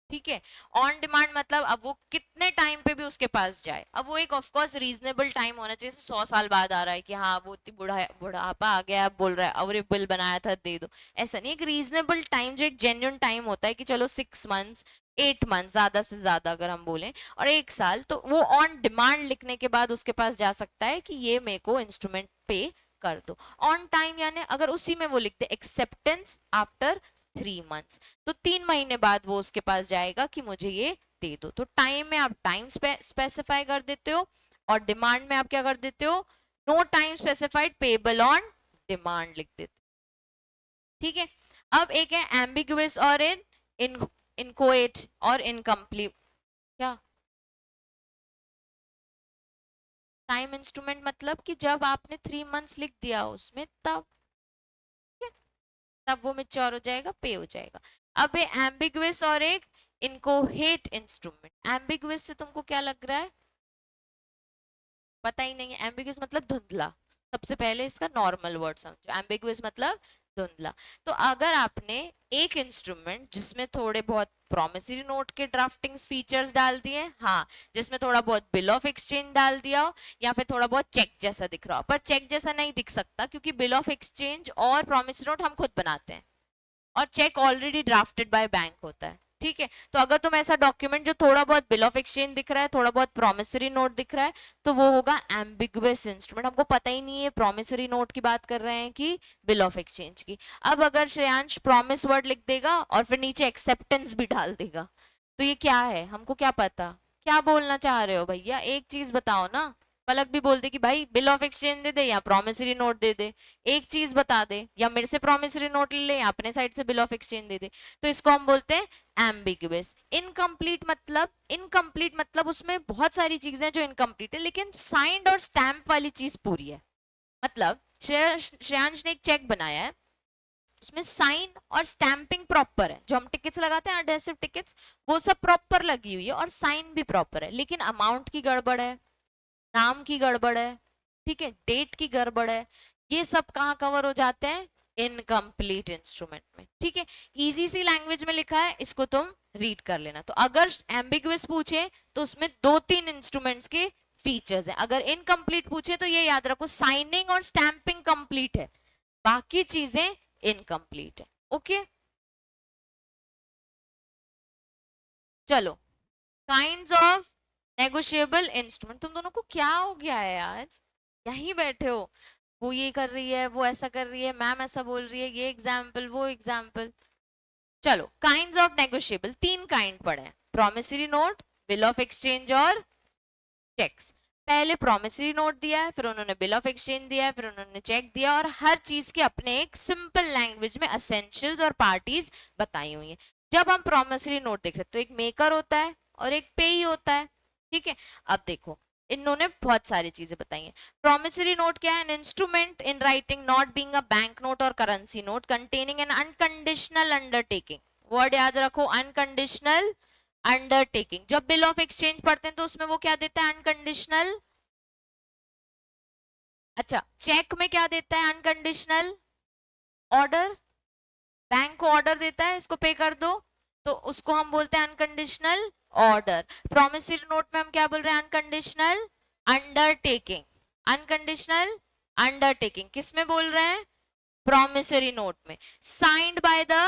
ठीक है। ऑन डिमांड मतलब अब वो कितने टाइम पे भी उसके पास जाए, अब वो एक ऑफ कोर्स रीजनेबल टाइम होना चाहिए, 100 साल बाद आ रहा है कि हाँ वो इतनी बुढ़ापा आ गया, अब बोल रहा है और ये बिल बनाया था दे दो, ऐसा नहीं। एक रीजनेबल टाइम जो एक जेन्युइन टाइम होता है कि चलो 6 मंथ्स 8 मंथ्स ज्यादा से ज्यादा अगर हम बोलें और 1 साल, तो वो ऑन डिमांड लिखने के बाद उसके पास जा सकता है कि ये मेरे को इंस्ट्रूमेंट पे कर दो। ऑन टाइम यानी अगर उसी में वो लिखते एक्सेप्टेंस आफ्टर 3 मंथ्स, तो 3 महीने बाद वो उसके पास जाएगा कि मुझे ये दे दो। तो टाइम में आप टाइम स्पेसिफाई कर देते हो और डिमांड में आप क्या कर देते हो, no time specified payable on demand लिख देते हो, ठीक है। अब एक है एम्बिगुअस और इन इनकोएट और इनकम्प्लीट। क्या टाइम इंस्ट्रूमेंट मतलब कि जब आपने 3 मंथ्स लिख दिया उसमें तब, तब वो मेच्योर हो जाएगा, पे हो जाएगा। अब ये एम्बिगुअस और एक इनकोहेट इंस्ट्रूमेंट। एम्बिगुअस से तुमको क्या लग रहा है, पता ही नहीं है। एम्बिगुअस मतलब धुंधला, सबसे पहले इसका नॉर्मल वर्ड समझो, एम्बिगुअस मतलब धुंधला। तो अगर आपने एक इंस्ट्रूमेंट जिसमें थोड़े बहुत प्रोमिसरी नोट के ड्राफ्टिंग फीचर्स डाल दिए, हाँ, जिसमें थोड़ा बहुत बिल ऑफ एक्सचेंज डाल दिया हो या फिर थोड़ा बहुत चेक जैसा दिख रहा हो, पर चेक जैसा नहीं दिख सकता क्योंकि बिल ऑफ एक्सचेंज और प्रोमिसरी नोट हम खुद बनाते हैं और cheque already drafted by bank होता है, ठीक है। तो अगर तुम ऐसा डॉक्यूमेंट जो थोड़ा बहुत बिल ऑफ एक्सचेंज दिख रहा है, थोड़ा बहुत प्रोमिसरी नोट दिख रहा है, तो वो होगा एम्बिगुअस इंस्ट्रूमेंट। हमको पता ही नहीं है प्रोमिसरी नोट की बात कर रहे हैं कि बिल ऑफ एक्सचेंज की। अब अगर श्रेयांश प्रॉमिस वर्ड लिख देगा और फिर नीचे एक्सेप्टेंस भी डाल देगा, तो ये क्या है, हमको क्या पता क्या बोलना चाह रहे हो भैया, एक चीज बताओ ना। पलक भी बोल दे कि भाई बिल ऑफ एक्सचेंज दे दे या प्रॉमिसरी नोट दे दे, एक चीज बता दे, या मेरे से प्रॉमिसरी नोट ले ले या अपने साइड से बिल ऑफ एक्सचेंज दे दे। तो इसको हम बोलते हैं एम्बिगुअस। इनकम्प्लीट मतलब, इनकम्प्लीट मतलब उसमें बहुत सारी चीजें जो इनकम्प्लीट है लेकिन साइंड और स्टैंप वाली चीज पूरी है। मतलब श्रेयांश ने एक चेक बनाया है, उसमें साइन और स्टैंपिंग प्रॉपर है, जो हम टिकट्स लगाते हैं एडहेसिव टिकट्स, वो सब प्रॉपर लगी हुई है और साइन भी प्रॉपर है, लेकिन अमाउंट की गड़बड़ है, नाम की गड़बड़ है, ठीक है, डेट की गड़बड़ है, ये सब कहाँ कवर हो जाते हैं, इनकम्प्लीट इंस्ट्रूमेंट में, ठीक है। इजी सी लैंग्वेज में लिखा है, इसको तुम रीड कर लेना। तो अगर एम्बिगुअस पूछे तो उसमें 2-3 इंस्ट्रूमेंट्स के फीचर्स हैं, अगर इनकम्प्लीट पूछे तो ये याद रखो साइनिंग और स्टैंपिंग कंप्लीट है, बाकी चीजें इनकम्प्लीट है। ओके, चलो, काइंड्स ऑफ नेगोशिएबल इंस्ट्रूमेंट। तुम दोनों को क्या हो गया है आज, यहीं बैठे हो, वो ये कर रही है, वो ऐसा कर रही है, मैम ऐसा बोल रही है, ये एग्जाम्पल वो एग्जाम्पल। चलो, काइंड्स ऑफ नेगोशिएबल, 3 काइंड पड़े हैं, promissory note, bill of exchange और चेक्स। पहले प्रोमिसरी नोट दिया है, फिर उन्होंने बिल ऑफ एक्सचेंज दिया है, फिर उन्होंने चेक दिया, और हर चीज के अपने एक सिंपल लैंग्वेज में असेंशियल्स और पार्टीज बताई हुई है। जब हम प्रोमिसरी नोट देख रहे हैं तो एक मेकर होता है और एक पेई होता है, ठीक है। अब देखो, इन्होंने बहुत सारी चीजें बताई हैं। प्रोमिसरी नोट क्या है, an instrument in writing not being a bank note और currency note containing an unconditional undertaking. Word याद रखो, अनकंडीशनल अंडरटेकिंग। जब बिल ऑफ एक्सचेंज पढ़ते हैं तो उसमें वो क्या देता है, अनकंडीशनल। अच्छा, चेक में क्या देता है, अनकंडीशनल ऑर्डर, बैंक को ऑर्डर देता है इसको पे कर दो, तो उसको हम बोलते हैं अनकंडीशनल ऑर्डर। प्रोमिसरी नोट में हम क्या बोल रहे हैं, अनकंडीशनल अंडरटेकिंग। अनकंडीशनल अंडरटेकिंग किस में बोल रहे हैं, promissory note में, signed by the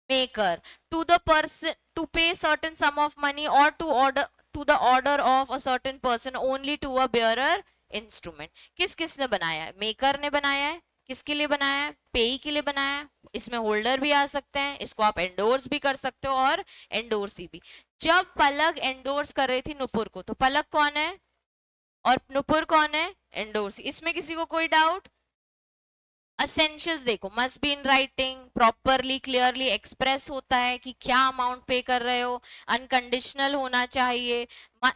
maker to the person to pay certain sum of money or to order to the order of a certain person only to a bearer instrument। किस किस ने बनाया है, मेकर ने बनाया है, किसके लिए बनाया है, पेई के लिए बनाया है। इसमें होल्डर भी आ सकते हैं, इसको आप एंडोर्स भी कर सकते हो और एंडोर्सी भी। जब पलक एंडोर्स कर रही थी नुपुर को, तो पलक कौन है, और नुपुर कौन है? एंडोर्सी। इसमें किसी को कोई डाउट? असेंशियल्स देखो, must be in writing, properly clearly express होता है कि क्या अमाउंट पे कर रहे हो, अनकंडीशनल होना चाहिए,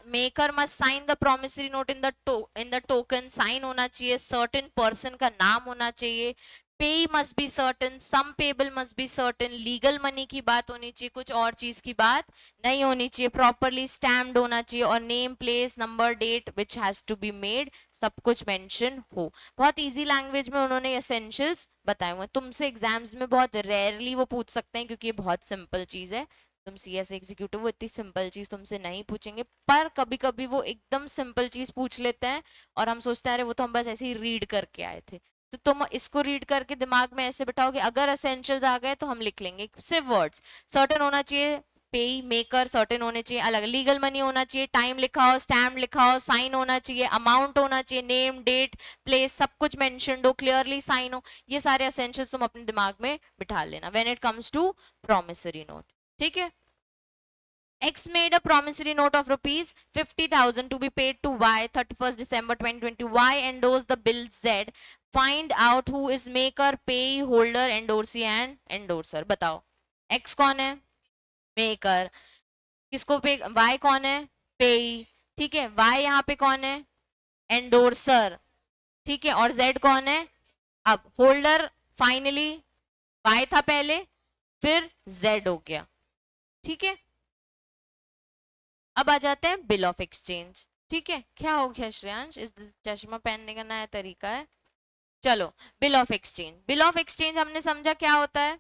maker must sign the promissory note in the token, sign होना चाहिए, सर्टेन पर्सन का नाम होना चाहिए, pay must be certain, sum payable must be certain, legal money की बात होनी चाहिए, कुछ और चीज की बात नहीं होनी चाहिए, प्रॉपरली स्टैम्प्ड होना चाहिए, और name place number date which has to be made सब कुछ मेंशन हो। बहुत इजी लैंग्वेज में उन्होंने एसेंशियल्स बताए हुए हैं। तुमसे एग्जाम्स में बहुत रेयरली वो पूछ सकते हैं क्योंकि ये बहुत सिंपल चीज है। तुम सीएस एग्जीक्यूटिव, वो इतनी सिंपल चीज तुमसे नहीं पूछेंगे, पर कभी कभी वो एकदम सिंपल चीज पूछ लेते हैं और हम सोचते हैं अरे वो तो हम बस ऐसे ही रीड करके आए थे। तो तुम इसको रीड करके दिमाग में ऐसे बिठाओगे, अगर एसेंशियल्स आ गए तो हम लिख लेंगे सिर्फ वर्ड्स। सर्टेन होना चाहिए, पे मेकर सर्टेन होने चाहिए, अलग लीगल मनी होना चाहिए, टाइम लिखा हो, स्टैम्प लिखा हो, साइन होना चाहिए, अमाउंट होना चाहिए, नेम डेट प्लेस सब कुछ मेंशन्ड हो, क्लियरली साइन हो। ये सारे एसेंशियल्स तुम अपने दिमाग में बिठा लेना when it comes to promissory note. ठीक है। X made a promissory note of rupees 50,000 to be paid to Y 31st December 2020. Y endorsed the bill Z. Find out who is maker, pay holder, endorsee and endorser. बताओ X कौन है? Maker. किसको पे? Y कौन है? पे। ठीक है। Y यहाँ पे कौन है? एंडोर्सर। ठीक है। और Z कौन है? अब होल्डर फाइनली Y था पहले, फिर Z हो गया। ठीक है। अब आ जाते हैं बिल ऑफ एक्सचेंज। ठीक है। क्या हो गया श्रेयांश? इस चश्मा पहनने का नया तरीका है। चलो, bill of exchange. Bill of exchange हमने समझा क्या होता है।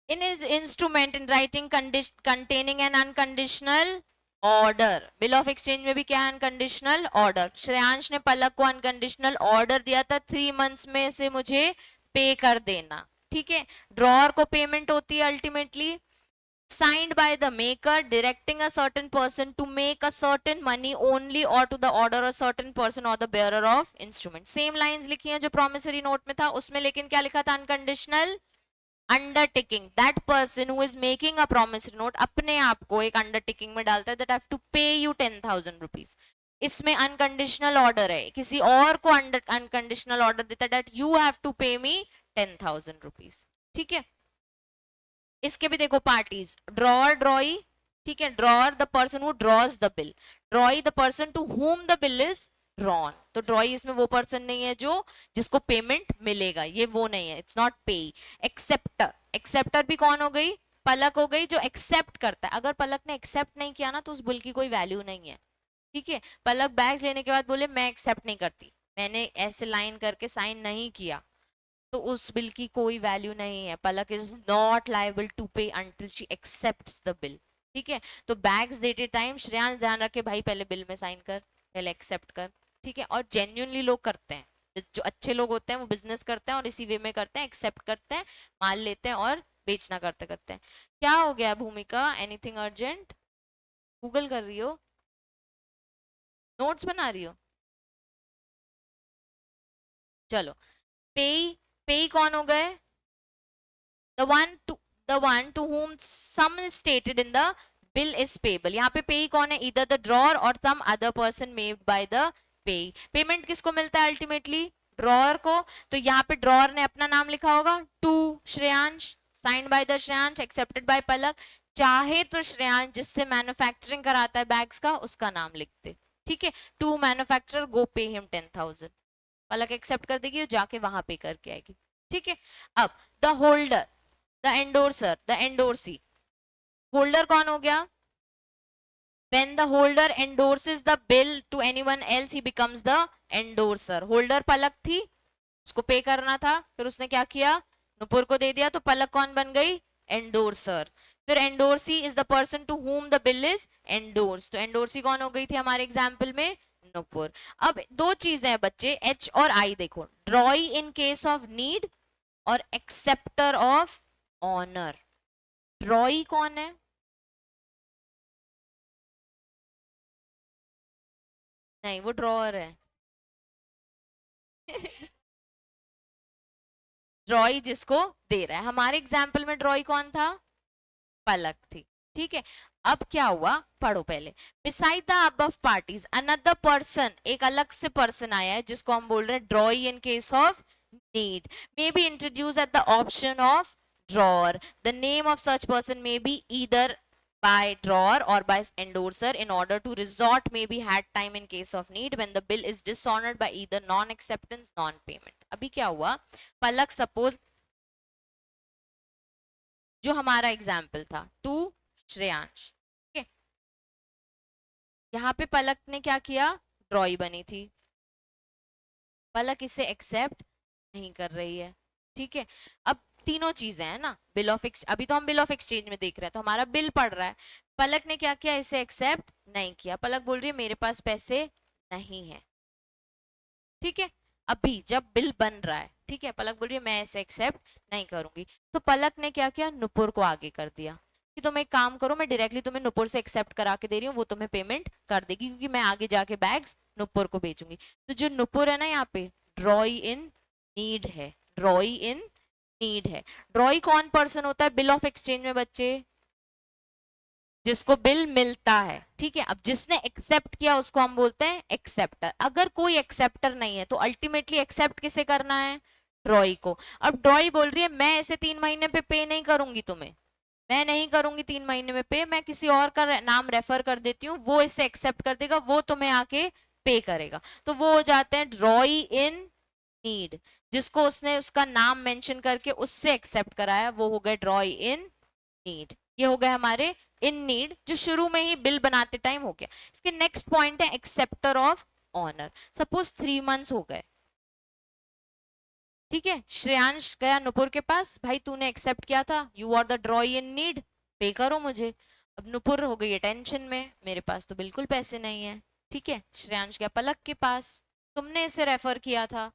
In is instrument in writing containing an unconditional order. Bill of exchange में भी क्या है? Unconditional order. श्रेयांश ने पलक को अनकंडीशनल ऑर्डर दिया था 3 मंथ्स में से मुझे पे कर देना। ठीक है। ड्रॉअर को पेमेंट होती है ultimately, signed by the maker directing a certain person to make a certain money only or to the order a certain person or the bearer of instrument। Same lines लिखी हैं जो promissory note में था उसमें, लेकिन क्या लिखा था? Unconditional undertaking. That person who is making a promissory note अपने आप को एक अंडरटेकिंग में डालता है that I have to pay you 10,000 rupees। इसमें अनकंडीशनल ऑर्डर है, किसी और को अनकंडीशनल ऑर्डर देता है that you have to pay me 10,000 rupees। ठीक है। इसके भी देखो पार्टीज, ड्रॉअर ड्रॉई। ठीक है। Drawer the person who draws the bill, drawee the person to whom the bill is drawn. तो ड्रॉई इसमें वो पर्सन नहीं है जो जिसको पेमेंट मिलेगा, ये वो नहीं है, इट्स नॉट पे। एक्सेप्टर, एक्सेप्टर भी कौन हो गई? पलक हो गई जो एक्सेप्ट करता है। अगर पलक ने एक्सेप्ट नहीं किया ना तो उस बिल की कोई वैल्यू नहीं है। ठीक है। पलक बैग्स लेने के बाद बोले मैं एक्सेप्ट नहीं करती, मैंने ऐसे लाइन करके साइन नहीं किया, तो उस बिल की कोई वैल्यू नहीं है। पलक इज नॉट लाइबल टू पे until she accepts the bill. ठीक है। तो बैग्स देते टाइम श्रेयांश ध्यान रखे भाई, पहले बिल में साइन कर, पहले एक्सेप्ट कर। ठीक है। और जेन्युइनली लोग करते हैं, जो अच्छे लोग होते हैं वो बिजनेस करते हैं और इसी वे में करते हैं, एक्सेप्ट करते हैं, माल लेते हैं और बेचना करते करते हैं। क्या हो गया भूमिका? Anything urgent? गूगल कर रही हो? नोट्स बना रही हो? चलो, पे, पे कौन हो गए? the one to the one to whom sum is stated in the bill is payable। यहाँ पे पे कौन है? either the drawer or some other person made by the pay। Payment किसको मिलता है अल्टीमेटली? ड्रॉअर को। तो यहाँ पे ड्रॉअर ने अपना नाम लिखा होगा to Shreyansh, signed by the Shreyansh, accepted by Palak. चाहे तो श्रेयांश जिससे मैन्युफैक्चरिंग कराता है बैग्स का उसका नाम लिखते। ठीक है। To manufacturer go pay him 10,000। Palak accept कर देगी, जाके वहां पे करके आएगी। ठीक है। अब the holder, the endorser, the endorsee. Holder कौन हो गया? when the holder endorses the bill to anyone else he becomes the endorser। Holder Palak थी, उसको पे करना था, फिर उसने क्या किया? नुपुर को दे दिया, तो पलक कौन बन गई? एंडोर्सर। फिर endorsee is the person to whom the bill is endorsed। तो एंडोर्सी कौन हो गई थी हमारे एग्जाम्पल में? नुपुर। अब दो चीजें हैं बच्चे, एच और आई देखो, ड्रॉई इन केस ऑफ नीड और एक्सेप्टर ऑफ ऑनर। ड्रॉई कौन है? नहीं, वो ड्रॉअर है। ड्रॉई जिसको दे रहा है। हमारे एग्जाम्पल में ड्रॉई कौन था? पलक थी। ठीक है, अब क्या हुआ पढ़ो पहले। Beside the above parties another person, एक अलग से पर्सन आया है जिसको हम बोल रहे हैं ड्रॉई in case of need, may be introduce at the option of drawer. The name of such person may be either by drawer or by endorser in order to resort may be had time in case of need when the bill is dishonored by either non acceptance non payment। अभी क्या हुआ, पलक suppose जो हमारा example था to Shreyansh, ठीक है, यहाँ पे पलक ने क्या किया, ड्रॉई बनी थी, पलक इसे एक्सेप्ट नहीं कर रही है, ठीक है। अब तीनों चीजें हैं ना, बिल ऑफ अभी तो हम बिल ऑफ एक्सचेंज में देख रहे हैं, तो हमारा बिल पड़ रहा है, पलक ने क्या किया, इसे एक्सेप्ट नहीं किया, पलक बोल रही है मेरे पास पैसे नहीं है, ठीक है। अभी जब बिल बन रहा है, ठीक है, पलक बोल रही है मैं इसे एक्सेप्ट नहीं करूंगी, तो पलक ने क्या किया, नुपुर को आगे कर दिया कि तुम एक काम करो, मैं डायरेक्टली तुम्हें नुपुर से एक्सेप्ट करा के दे रही हूँ, वो तुम्हें पेमेंट कर देगी क्योंकि मैं आगे जाके बैग्स नुपुर को भेजूंगी। तो जो नुपुर है ना यहाँ पे ड्रॉई इन नीड है, ड्रॉई इन नीड है। ड्रॉई कौन पर्सन होता है बिल ऑफ एक्सचेंज में बच्चे, जिसको बिल मिलता है, ठीक है। अब जिसने एक्सेप्ट किया उसको हम बोलते हैं एक्सेप्टर। अगर कोई एक्सेप्टर नहीं है तो अल्टीमेटली एक्सेप्ट किसे करना है, ड्रॉई को। अब ड्रॉई बोल रही है मैं इसे 3 महीने पे नहीं करूंगी तुम्हें, मैं नहीं करूंगी 3 महीने में पे, मैं किसी और का नाम रेफर कर देती हूँ, वो इसे एक्सेप्ट कर देगा, वो तुम्हें आके पे करेगा। तो वो हो जाते हैं ड्रॉई इन नीड, जिसको उसने उसका नाम मेंशन करके उससे एक्सेप्ट कराया, वो हो गए ड्रॉई इन नीड। ये हो गए हमारे इन नीड, जो शुरू में ही बिल बनाते टाइम हो गया। इसके नेक्स्ट पॉइंट है acceptor of honour. Suppose 3 months हो गए, ठीक है, श्रेयांश गया नुपुर के पास, भाई तूने एक्सेप्ट किया था, you are the drawee in need, pay करो मुझे। अब नुपुर हो गई टेंशन में, मेरे पास तो बिल्कुल पैसे नहीं है, ठीक है। श्रेयांश गया पलक के पास, तुमने इसे रेफर किया था,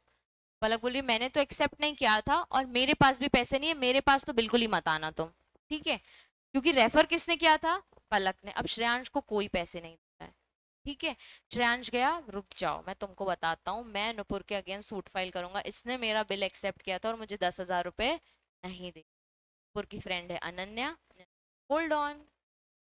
पलक बोली मैंने तो एक्सेप्ट नहीं किया था और मेरे पास भी पैसे नहीं है, मेरे पास तो बिल्कुल ही मत आना तुम, ठीक है, क्योंकि रेफर किसने किया था, पलक ने। अब श्रेयांश को कोई पैसे नहीं देता है, ठीक है। श्रेयांश गया, रुक जाओ मैं तुमको बताता हूँ, मैं नुपुर के अगेंस्ट सूट फाइल करूंगा, इसने मेरा बिल एक्सेप्ट किया था और मुझे 10,000 रुपए नहीं दे। नुपुर की फ्रेंड है अनन्या, होल्ड ऑन,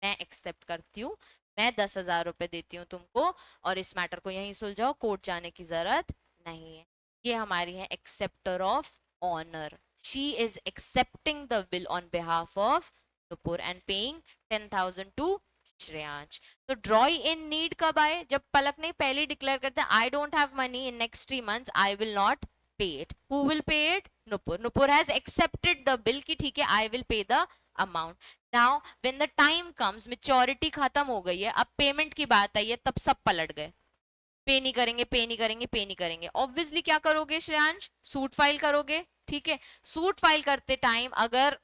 मैं एक्सेप्ट करती हूँ, मैं 10,000 रुपए देती हूँ तुमको और इस मैटर को यहीं सुलझाओ, कोर्ट जाने की जरूरत नहीं है। ये हमारी है acceptor of honour, she is accepting the bill on behalf of Nupur and paying 10,000 to Shreyansh. तो ड्रॉई इन नीड कब आए, जब पलक ने पहले डिक्लेयर करते हैं I don't have money in next 3 months, I will not pay it. Who will pay it, Nupur. Nupur has accepted the bill कि ठीक है I will pay the amount. Now when the time comes, maturity खत्म हो गई है, अब payment की बात आई है, तब सब पलट गए, पे नहीं करेंगे, पे नहीं करेंगे, पे नहीं करेंगे। ऑब्वियसली क्या करोगे श्रेयांश, सूट फाइल करोगे, ठीक है। सूट फाइल करते टाइम अगर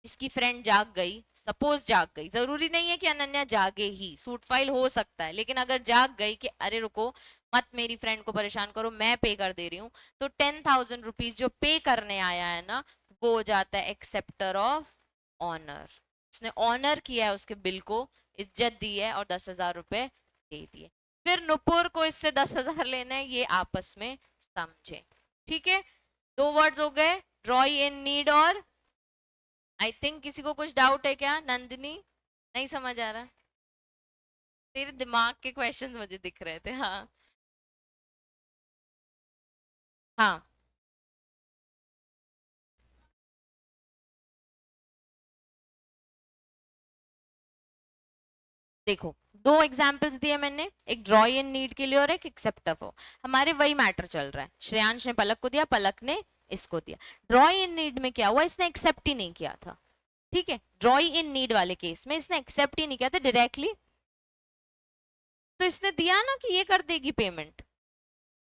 इसकी फ्रेंड जाग गई, सपोज जाग गई, जरूरी नहीं है कि अनन्या जागे ही, सूट फाइल हो सकता है, लेकिन अगर जाग गई कि अरे रुको मत मेरी फ्रेंड को परेशान करो, मैं पे कर दे रही हूँ, तो 10,000 रुपीज जो पे करने आया है ना, वो हो जाता है एक्सेप्टर ऑफ ऑनर। उसने ऑनर किया है उसके बिल को, इज्जत दी है और 10,000 रुपए दे दिए। फिर नुपुर को इससे 10,000 लेना है, ये आपस में समझे, ठीक है। 2 वर्ड्स हो गए, ड्रॉई इन नीड और आई थिंक किसी को कुछ डाउट है क्या, नंदिनी नहीं समझ आ रहा, तेरे दिमाग के क्वेश्चंस मुझे दिख रहे थे, हाँ हाँ। देखो दो एग्जाम्पल्स दिए मैंने, एक ड्रॉई इन नीड के लिए और एक एक्सेप्टर फॉर, हमारे वही मैटर चल रहा है, श्रेयांश ने पलक को दिया, पलक ने इसको दिया। ड्रॉई इन नीड में क्या हुआ, इसने एक्सेप्ट ही नहीं किया था, ठीक है। ड्रॉई इन नीड वाले केस में इसने एक्सेप्ट ही नहीं किया था डायरेक्टली, तो इसने दिया ना कि ये कर देगी पेमेंट।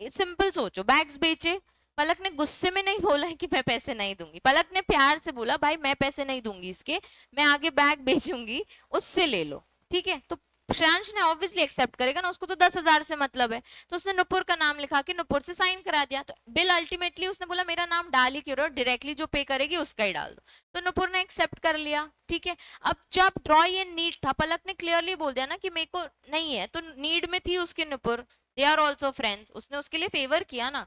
सिंपल सोचो, बैग्स बेचे, पलक ने गुस्से में नहीं बोला है कि मैं पैसे नहीं दूंगी, पलक ने प्यार से बोला भाई मैं पैसे नहीं दूंगी इसके, मैं आगे बैग बेचूंगी, उससे ले लो, ठीक है। तो श्रेयांश ने ऑब्वियसली एक्सेप्ट करेगा ना, उसको तो 10,000 से मतलब है, तो उसने नुपुर का नाम लिखा के नुपुर से साइन करा दिया, तो बिल अल्टीमेटली उसने बोला मेरा नाम डाल ही क्यों रहे हो, डायरेक्टली जो पे करेगी उसका ही डाल दो, तो नुपुर ने एक्सेप्ट कर लिया, ठीक है। अब जब ड्रॉई एंड नीड था, पलक ने क्लियरली बोल दिया ना कि मेरे को नहीं है, तो नीड में थी उसके Nupur, they are also friends, उसने उसके लिए फेवर किया ना,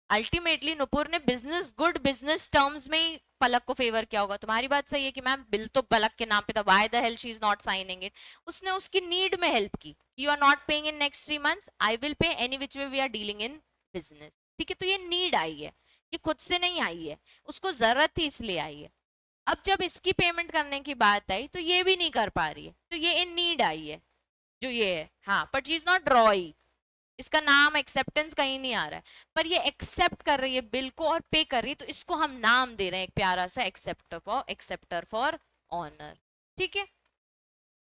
अल्टीमेटली नुपुर ने बिजनेस टर्म्स में ही पलक को फेवर किया होगा। तुम्हारी बात सही है कि मैम बिल तो पलक के नाम पे था, why the hell she is not signing it. उसने उसकी नीड में हेल्प की, you are not paying in next 3 months, I will pay any which way we are dealing in business. ठीक है, तो ये नीड आई है, ये खुद से नहीं आई है, उसको जरूरत थी इसलिए आई है। अब जब इसकी पेमेंट करने की बात आई तो ये भी नहीं कर पा रही है, तो ये इन नीड आई है जो ये है। हाँ, बट शी इज नॉट ड्रॉई, इसका नाम एक्सेप्टेंस कहीं नहीं आ रहा है, पर ये एक्सेप्ट कर रही है बिल को और पे कर रही है, तो इसको हम नाम दे रहे हैं एक प्यारा सा एक्सेप्टर फॉर ऑनर। ठीक है,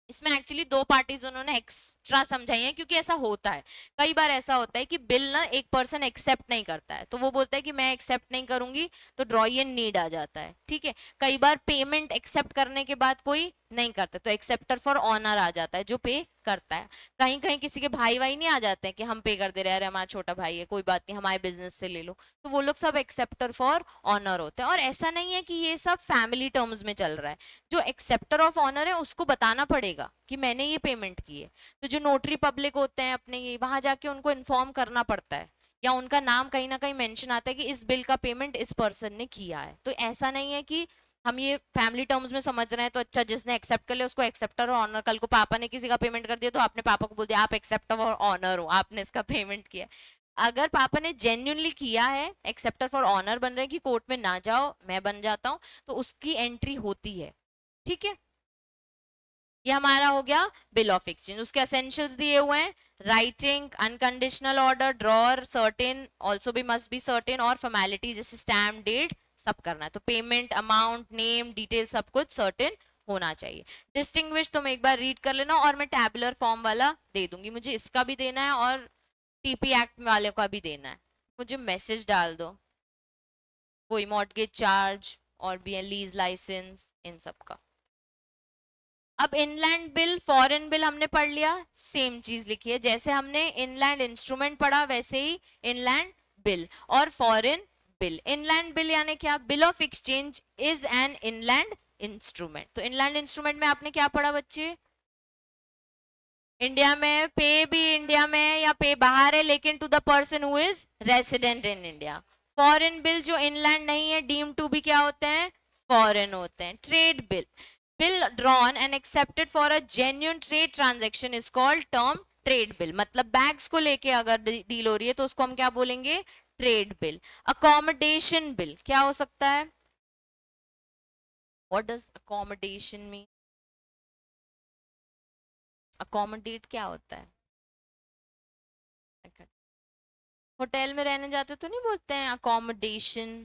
इसमें एक्चुअली दो पार्टीज उन्होंने एक्स्ट्रा समझाई है, क्योंकि ऐसा होता है, कई बार ऐसा होता है कि बिल ना एक पर्सन एक्सेप्ट नहीं करता है, तो वो बोलता है कि मैं एक्सेप्ट नहीं करूंगी, तो ड्रॉई एंड नीड आ जाता है। ठीक है, कई बार पेमेंट एक्सेप्ट करने के बाद कोई नहीं करता, तो एक्सेप्टर फॉर ऑनर आ जाता है जो पे करता है। कहीं कहीं किसी के भाई भाई नहीं आ जाते हैं कि हम पे कर दे रहे हैं, अरे हमारा छोटा भाई है, कोई बात नहीं, हमारे बिजनेस से ले लो, तो वो लोग सब एक्सेप्टर फॉर ऑनर होते हैं। और ऐसा नहीं है कि ये सब फैमिली टर्म्स में चल रहा है, जो एक्सेप्टर ऑफ ऑनर है उसको बताना पड़ेगा कि मैंने ये पेमेंट की है, तो जो नोटरी पब्लिक होते हैं अपने, ये वहां जाके उनको इन्फॉर्म करना पड़ता है, या उनका नाम कहीं ना कहीं मेंशन आता है कि इस बिल का पेमेंट इस पर्सन ने किया है। तो ऐसा नहीं है कि हम ये फैमिली टर्म्स में समझ रहे हैं तो अच्छा जिसने एक्सेप्ट कर लिया उसको एक्सेप्टर और ऑनर, कल को पापा ने किसी का पेमेंट कर दिया तो आपने पापा को बोल दिया आप एक्सेप्टर और ऑनर हो, आपने इसका पेमेंट किया। अगर पापा ने जेन्युइनली किया है, एक्सेप्टर फॉर ऑनर बन रहे हैं कि कोर्ट में ना जाओ मैं बन जाता हूँ, तो उसकी एंट्री होती है। ठीक है, ये हमारा हो गया बिल ऑफ एक्सचेंज। उसके एसेंशियल्स दिए हुए हैं, writing, unconditional order, drawer, certain, also भी मस्ट बी सर्टेन, और फॉर्मेलिटी जैसे स्टैम्प, डेट, सब करना है। तो पेमेंट, अमाउंट, नेम, डिटेल सब कुछ सर्टेन होना चाहिए। डिस्टिंग्विश तुम एक बार रीड कर लेना, और मैं टैबुलर फॉर्म वाला दे दूंगी, मुझे इसका भी देना है और टीपी एक्ट वाले का भी देना है, मुझे मैसेज डाल दो, कोई मॉर्टगेज चार्ज और भी लीज लाइसेंस इन सब का। अब इनलैंड बिल, फॉरेन बिल हमने पढ़ लिया, सेम चीज लिखी है, जैसे हमने इनलैंड इंस्ट्रूमेंट पढ़ा वैसे ही इनलैंड बिल और फॉरेन बिल। इनलैंड बिल यानी क्या? Bill of exchange is an inland instrument. तो इनलैंड इंस्ट्रूमेंट में आपने क्या पढ़ा बच्चे? इंडिया में, पे भी इंडिया में है या पे बाहर है, लेकिन to the person who is resident in India. Foreign bill जो इनलैंड नहीं है, डीम टू भी क्या होते हैं? फॉरेन होते हैं। Trade bill, bill drawn and accepted for a genuine trade transaction is called term trade bill। मतलब बैग्स को लेके अगर डील हो रही है तो उसको हम क्या बोलेंगे? Trade bill. अकोमोडेशन बिल क्या हो सकता है? What does accommodation mean? Accommodate क्या होता है? होटल में रहने जाते तो नहीं बोलते हैं अकोमोडेशन?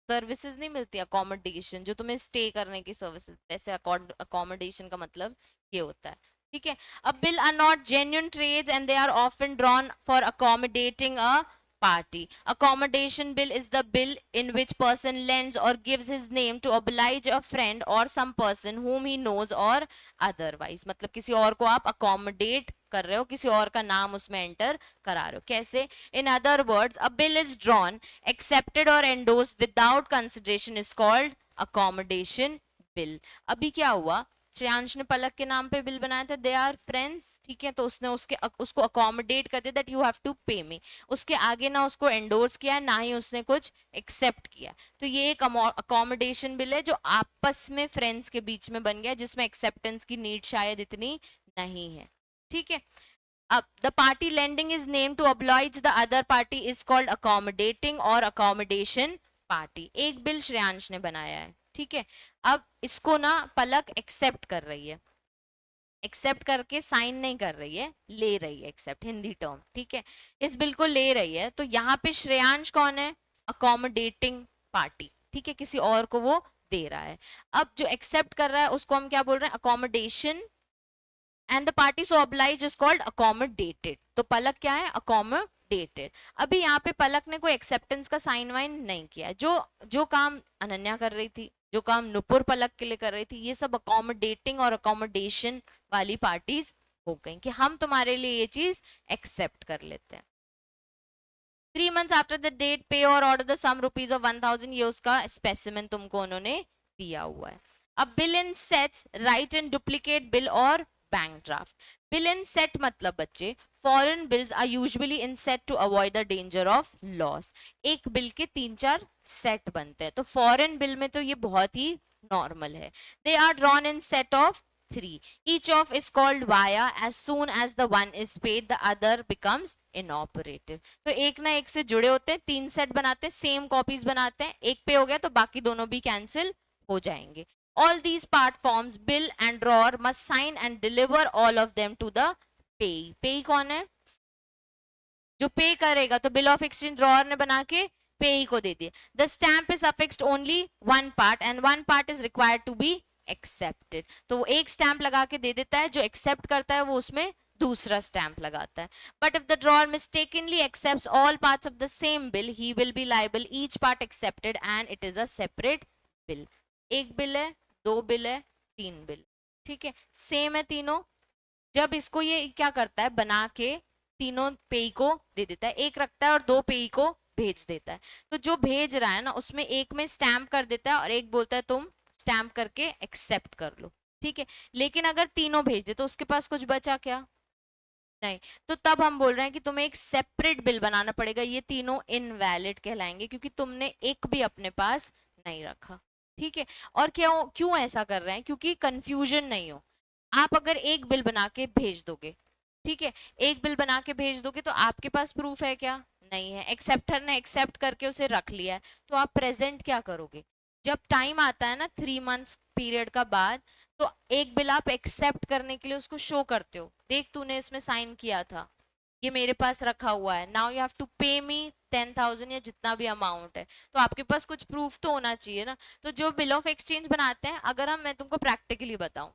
सर्विसेज नहीं मिलती अकोमोडेशन, जो तुम्हें स्टे करने की सर्विसेज, वैसे अकोमोडेशन का मतलब ये होता है। ठीक है, अब bill are not genuine trades and they are often drawn for accommodating a party. Accommodation bill is the bill in which person lends or gives his name to oblige a friend or some person whom he knows or otherwise। मतलब किसी और को आप accommodate कर रहे हो, किसी और का नाम उसमें एंटर करा रहे हो। कैसे? In other words, a bill is drawn, accepted or endorsed without consideration is called accommodation bill। अभी क्या हुआ? श्रेयांश ने पलक के नाम पे बिल बनाया था, दे आर फ्रेंड्स, ठीक है, तो उसने उसको अकोमोडेट कर दिया दैट यू हैव टू पे मी। उसके आगे ना उसको एंडोर्स किया ना ही उसने कुछ एक्सेप्ट किया, तो ये एक अकोमोडेशन बिल है जो आपस में फ्रेंड्स के बीच में बन गया, जिसमें एक्सेप्टेंस की नीड शायद इतनी नहीं है। ठीक है, अब the party lending is name to oblige the other party is called accommodating और अकोमोडेशन पार्टी। एक बिल श्रेयांश ने बनाया है, ठीक है, अब इसको ना पलक एक्सेप्ट कर रही है, एक्सेप्ट करके साइन नहीं कर रही है, ले रही है एक्सेप्ट, हिंदी टर्म, ठीक है, इस बिल को ले रही है, तो यहाँ पे श्रेयांश कौन है? अकोमोडेटिंग पार्टी, ठीक है, किसी और को वो दे रहा है। अब जो एक्सेप्ट कर रहा है उसको हम क्या बोल रहे हैं? Accommodation, and the party so obliged is called accommodated. तो पलक क्या है? अकोमोडेटेड। अभी यहाँ पे पलक ने कोई एक्सेप्टेंस का साइन वाइन नहीं किया, जो काम अनन्या कर रही थी, जो काम नुपुर पलक के लिए कर रही थी, ये सब अकोमोडेटिंग और अकोमोडेशन वाली पार्टीज हो गई कि हम तुम्हारे लिए ये चीज एक्सेप्ट कर लेते हैं। 3 months after the date pay और order the sum rupees of 1000, ये उसका स्पेसिमेन तुमको उन्होंने दिया हुआ है। अब bill in sets, right and duplicate bill और bank draft. Bill in set मतलब बच्चे foreign bills are usually in set to avoid the danger of loss. एक बिल के 3-4 सेट बनते हैं, तो फॉरेन बिल में तो ये बहुत ही नॉर्मल है। They are drawn in set of 3, each of is called via, as soon as the one is paid the other becomes inoperative। तो एक ना एक से जुड़े होते हैं, 3 सेट बनाते हैं, सेम कॉपीज बनाते हैं, एक पे हो गया तो बाकी दोनों भी कैंसिल हो जाएंगे। All these part forms bill and drawer must sign and deliver all of them to the payee। payee कौन है? जो पे करेगा, तो बिल ऑफ एक्सचेंज ड्रॉअर ने बना के पेई को दे दिया। The stamp is affixed only one part and one part is required to be accepted. तो वो एक स्टैंप लगा के दे देता है, जो एक्सेप्ट करता है वो उसमें दूसरा स्टैंप लगाता है। But if the drawer mistakenly accepts all parts of the same bill he will be liable each part accepted and it is a separate bill. एक बिल है, 2 बिल है, 3 बिल, ठीक है, सेम है तीनों। जब इसको ये क्या करता है, बना के तीनों पेई को दे देता है, एक रखता है और 2 पेई को भेज देता है। तो जो भेज रहा है ना, उसमें एक में स्टैंप कर देता है और एक बोलता है तुम स्टैंप करके एक्सेप्ट कर लो, ठीक है। लेकिन अगर तीनों भेज दे तो उसके पास कुछ बचा क्या? नहीं। तो तब हम बोल रहे हैं कि तुम्हें एक सेपरेट बिल बनाना पड़ेगा, ये तीनों इनवैलिड कहलाएंगे क्योंकि तुमने एक भी अपने पास नहीं रखा, ठीक है। और क्यों क्यों ऐसा कर रहे हैं? क्योंकि कंफ्यूजन नहीं हो। आप अगर एक बिल बना के भेज दोगे, ठीक है, एक बिल बना के भेज दोगे तो आपके पास प्रूफ है क्या? नहीं है। एक्सेप्टर ने एक्सेप्ट करके उसे रख लिया है, तो आप प्रेजेंट क्या करोगे? जब टाइम आता है ना 3 मंथ्स पीरियड का बाद, तो एक बिल आप एक्सेप्ट करने के लिए उसको शो करते हो, देख तूने इसमें साइन किया था, ये मेरे पास रखा हुआ है, नाउ यू हैव टू पे मी 10,000 या जितना भी अमाउंट है। तो आपके पास कुछ प्रूफ तो होना चाहिए ना। तो जो बिल ऑफ एक्सचेंज बनाते हैं, अगर मैं तुमको प्रैक्टिकली बताऊं,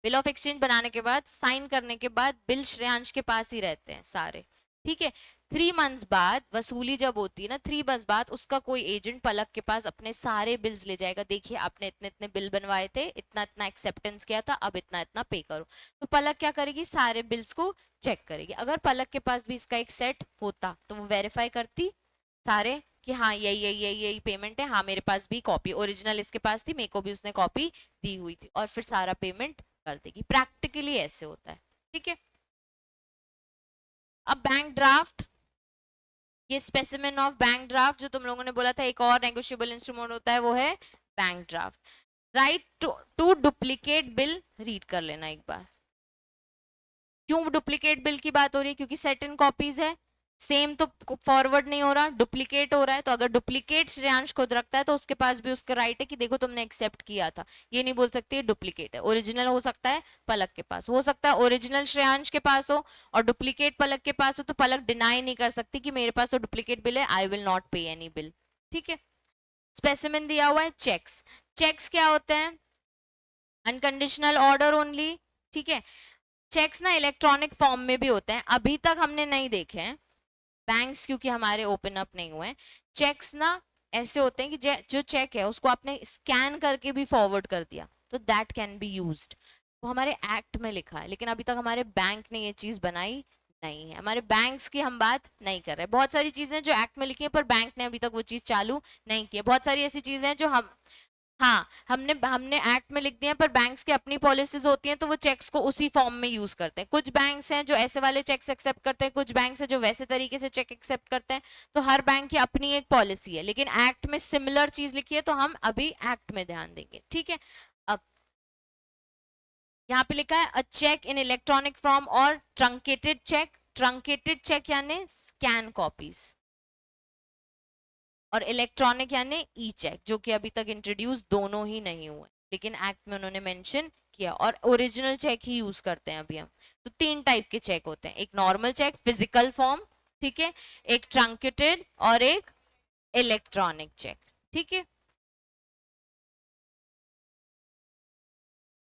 बिल ऑफ एक्सचेंज बनाने के बाद, साइन करने के बाद बिल श्रेयांश के पास ही रहते हैं सारे, ठीक है। 3 मंथ्स बाद वसूली जब होती है ना, 3 मंथ्स बाद उसका कोई एजेंट पलक के पास अपने सारे बिल्स ले जाएगा, देखिए आपने इतने इतने बिल बनवाए थे, इतना इतना एक्सेप्टेंस किया था, अब इतना इतना पे करो। तो पलक क्या करेगी? सारे बिल्स को चेक करेगी। अगर पलक के पास भी इसका एक सेट होता तो वो वेरीफाई करती सारे कि हाँ यही यही यही यही पेमेंट है, हाँ मेरे पास भी कॉपी ओरिजिनल इसके पास थी, मेरे को भी उसने कॉपी दी हुई थी, और फिर सारा पेमेंट कर देगी। प्रैक्टिकली ऐसे होता है, ठीक है। अब बैंक ड्राफ्ट, ये स्पेसिमेन ऑफ बैंक ड्राफ्ट जो तुम लोगों ने बोला था एक और नेगोशिएबल इंस्ट्रूमेंट होता है, वो है bank draft. Right to duplicate bill, read कर लेना एक बार। क्यों डुप्लीकेट बिल की बात हो रही है? क्योंकि सेट इन कॉपीज है, सेम तो फॉरवर्ड नहीं हो रहा, डुप्लीकेट हो रहा है। तो अगर डुप्लीकेट श्रेयांश खुद रखता है तो उसके पास भी उसका राइट है कि देखो तुमने एक्सेप्ट किया था, ये नहीं बोल सकती डुप्लीकेट है। ओरिजिनल हो सकता है पलक के पास, हो सकता है ओरिजिनल श्रेयांश के पास हो और डुप्लीकेट पलक के पास हो, तो पलक डिनाई नहीं कर सकती कि मेरे पास तो डुप्लीकेट बिल है, आई विल नॉट पे एनी बिल, ठीक है। स्पेसिमेन दिया हुआ है चेक्स। चेक्स क्या होते हैं? अनकंडीशनल ऑर्डर ओनली, ठीक है। चेक्स ना इलेक्ट्रॉनिक फॉर्म में भी होते हैं, अभी तक हमने नहीं देखे हैं बैंक्स क्योंकि हमारे ओपन अप नहीं हुए हैं। चेक्स ना ऐसे होते हैं कि जो चेक है उसको आपने स्कैन करके भी फॉरवर्ड कर दिया तो दैट कैन बी यूज्ड। वो हमारे एक्ट में लिखा है, लेकिन अभी तक हमारे बैंक ने ये चीज बनाई नहीं है। हमारे बैंक्स की हम बात नहीं कर रहे। बहुत सारी चीजें जो एक्ट में लिखी है पर बैंक ने अभी तक वो चीज चालू नहीं की है। बहुत सारी ऐसी चीजें हैं जो हम, हाँ, हमने हमने एक्ट में लिख दिया पर बैंक्स की अपनी पॉलिसीज होती हैं तो वो चेक्स को उसी फॉर्म में यूज करते हैं। कुछ बैंक्स हैं जो ऐसे वाले चेक्स एक्सेप्ट करते हैं, कुछ बैंक्स हैं जो वैसे तरीके से चेक एक्सेप्ट करते हैं। तो हर बैंक की अपनी एक पॉलिसी है, लेकिन एक्ट में सिमिलर चीज लिखी है तो हम अभी एक्ट में ध्यान देंगे, ठीक है। अब यहाँ पे लिखा है अ चेक इन इलेक्ट्रॉनिक फॉर्म और ट्रंकेटेड चेक। ट्रंकेटेड चेक यानी स्कैन कॉपीज, और इलेक्ट्रॉनिक यानी ई चेक, जो कि अभी तक इंट्रोड्यूस दोनों ही नहीं हुए, लेकिन एक्ट में उन्होंने मेंशन किया। और ओरिजिनल चेक ही यूज करते हैं अभी हम। तो 3 टाइप के चेक होते हैं, एक नॉर्मल चेक फिजिकल फॉर्म, ठीक है, एक ट्रंकेटेड और एक इलेक्ट्रॉनिक चेक, ठीक है।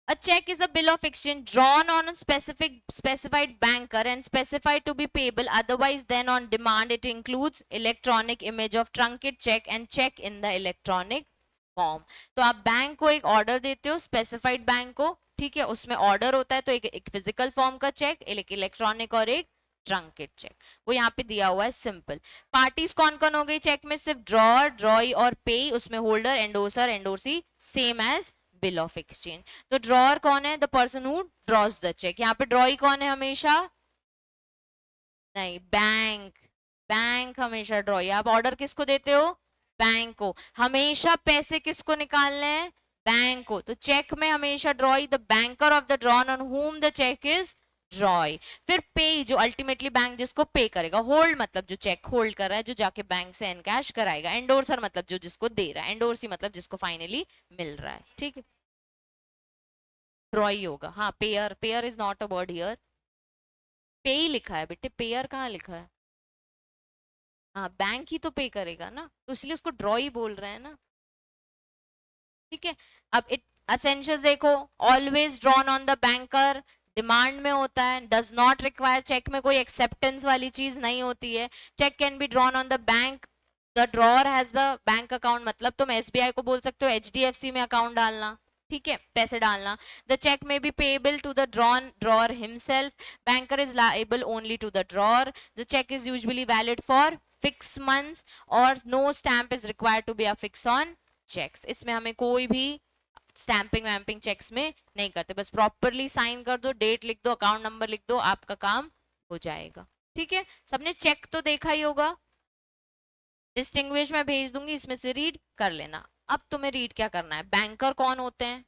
A check is a bill of exchange drawn on a specified banker and specified to be payable otherwise than on demand. It includes electronic image of truncated check and check in the electronic form. तो आप bank को एक order देते हो, specified bank को, ठीक है, उसमें ऑर्डर होता है तो एक फिजिकल फॉर्म का चेक, एक इलेक्ट्रॉनिक और एक ट्रंकेट चेक। वो यहाँ पे दिया हुआ है सिंपल। पार्टीज कौन कौन हो गई चेक में? सिर्फ ड्रॉर, ड्रॉई और पे, उसमें holder, endorser, endorsee, same as bill of exchange. तो ड्रॉअर कौन है? The person who draws the cheque. यहाँ पे ड्रॉई कौन है? हमेशा नहीं, बैंक, बैंक हमेशा ड्रॉ। आप ऑर्डर किसको देते हो? बैंक को। हमेशा पैसे किसको निकालने हैं? बैंक को। तो चेक में हमेशा drawee, the banker of the drawn on whom the cheque is drawee. फिर पे, जो अल्टीमेटली बैंक जिसको पे करेगा। होल्ड मतलब जो चेक होल्ड कर रहा है, जो जाके बैंक से एनकैश कराएगा। एंडोर्सर मतलब जो जिसको दे रहा है। एंडोर्सी मतलब जिसको फाइनली मिल रहा है। ठीक है, ड्रॉई होगा। हाँ, pair, pair is not a word here. पे ही लिखा है बेटे, पेयर कहाँ लिखा है? हाँ, बैंक ही तो पे करेगा ना, तो इसलिए उसको ड्रॉ ही बोल रहे हैं ना। ठीक है। अब इट असेंशियल्स देखो, always drawn on the banker, demand में होता है, डज नॉट रिक्वायर चेक में कोई एक्सेप्टेंस वाली चीज नहीं होती है। Cheque can be drawn on the bank, the drawer has the bank account, मतलब तुम एसबीआई को बोल सकते हो एचडीएफसी में अकाउंट डालना। ठीक है, पैसे डालना। The cheque may be payable to the drawn drawer himself, banker is liable only to the drawer, the cheque is usually valid for fix months और no stamp is required to be affix on cheques. इसमें हमें कोई भी stamping वैम्पिंग checks में नहीं करते, बस properly sign कर दो, डेट लिख दो, अकाउंट नंबर लिख दो, आपका काम हो जाएगा। ठीक है, सबने चेक तो देखा ही होगा। डिस्टिंग्विश मैं भेज दूंगी, इसमें से रीड कर लेना। अब तुम्हें रीड क्या करना है? बैंकर कौन होते हैं,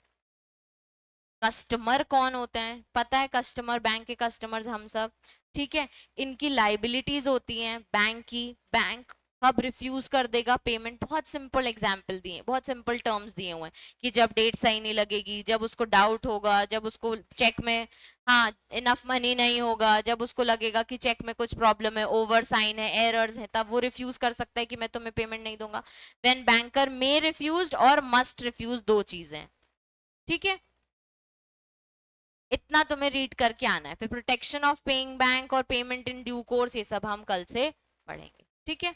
कस्टमर कौन होते हैं, पता है कस्टमर, बैंक के कस्टमर्स हम सब। ठीक है, इनकी लाइबिलिटीज होती हैं बैंक की। बैंक कब रिफ्यूज कर देगा पेमेंट? बहुत सिंपल एग्जांपल दिए, बहुत सिंपल टर्म्स दिए हुए हैं कि जब डेट सही नहीं लगेगी, जब उसको डाउट होगा, जब उसको चेक में हाँ इनफ मनी नहीं होगा, जब उसको लगेगा कि चेक में कुछ प्रॉब्लम है, ओवर साइन है, एरर्स है, तब वो रिफ्यूज कर सकता है कि मैं तुम्हें पेमेंट नहीं दूंगा। व्हेन बैंकर मे रिफ्यूज और मस्ट रिफ्यूज, दो चीजें। ठीक है, इतना तुम्हें रीड करके आना है। फिर प्रोटेक्शन ऑफ पेइंग बैंक और पेमेंट इन ड्यू कोर्स, ये सब हम कल से पढ़ेंगे। ठीक है।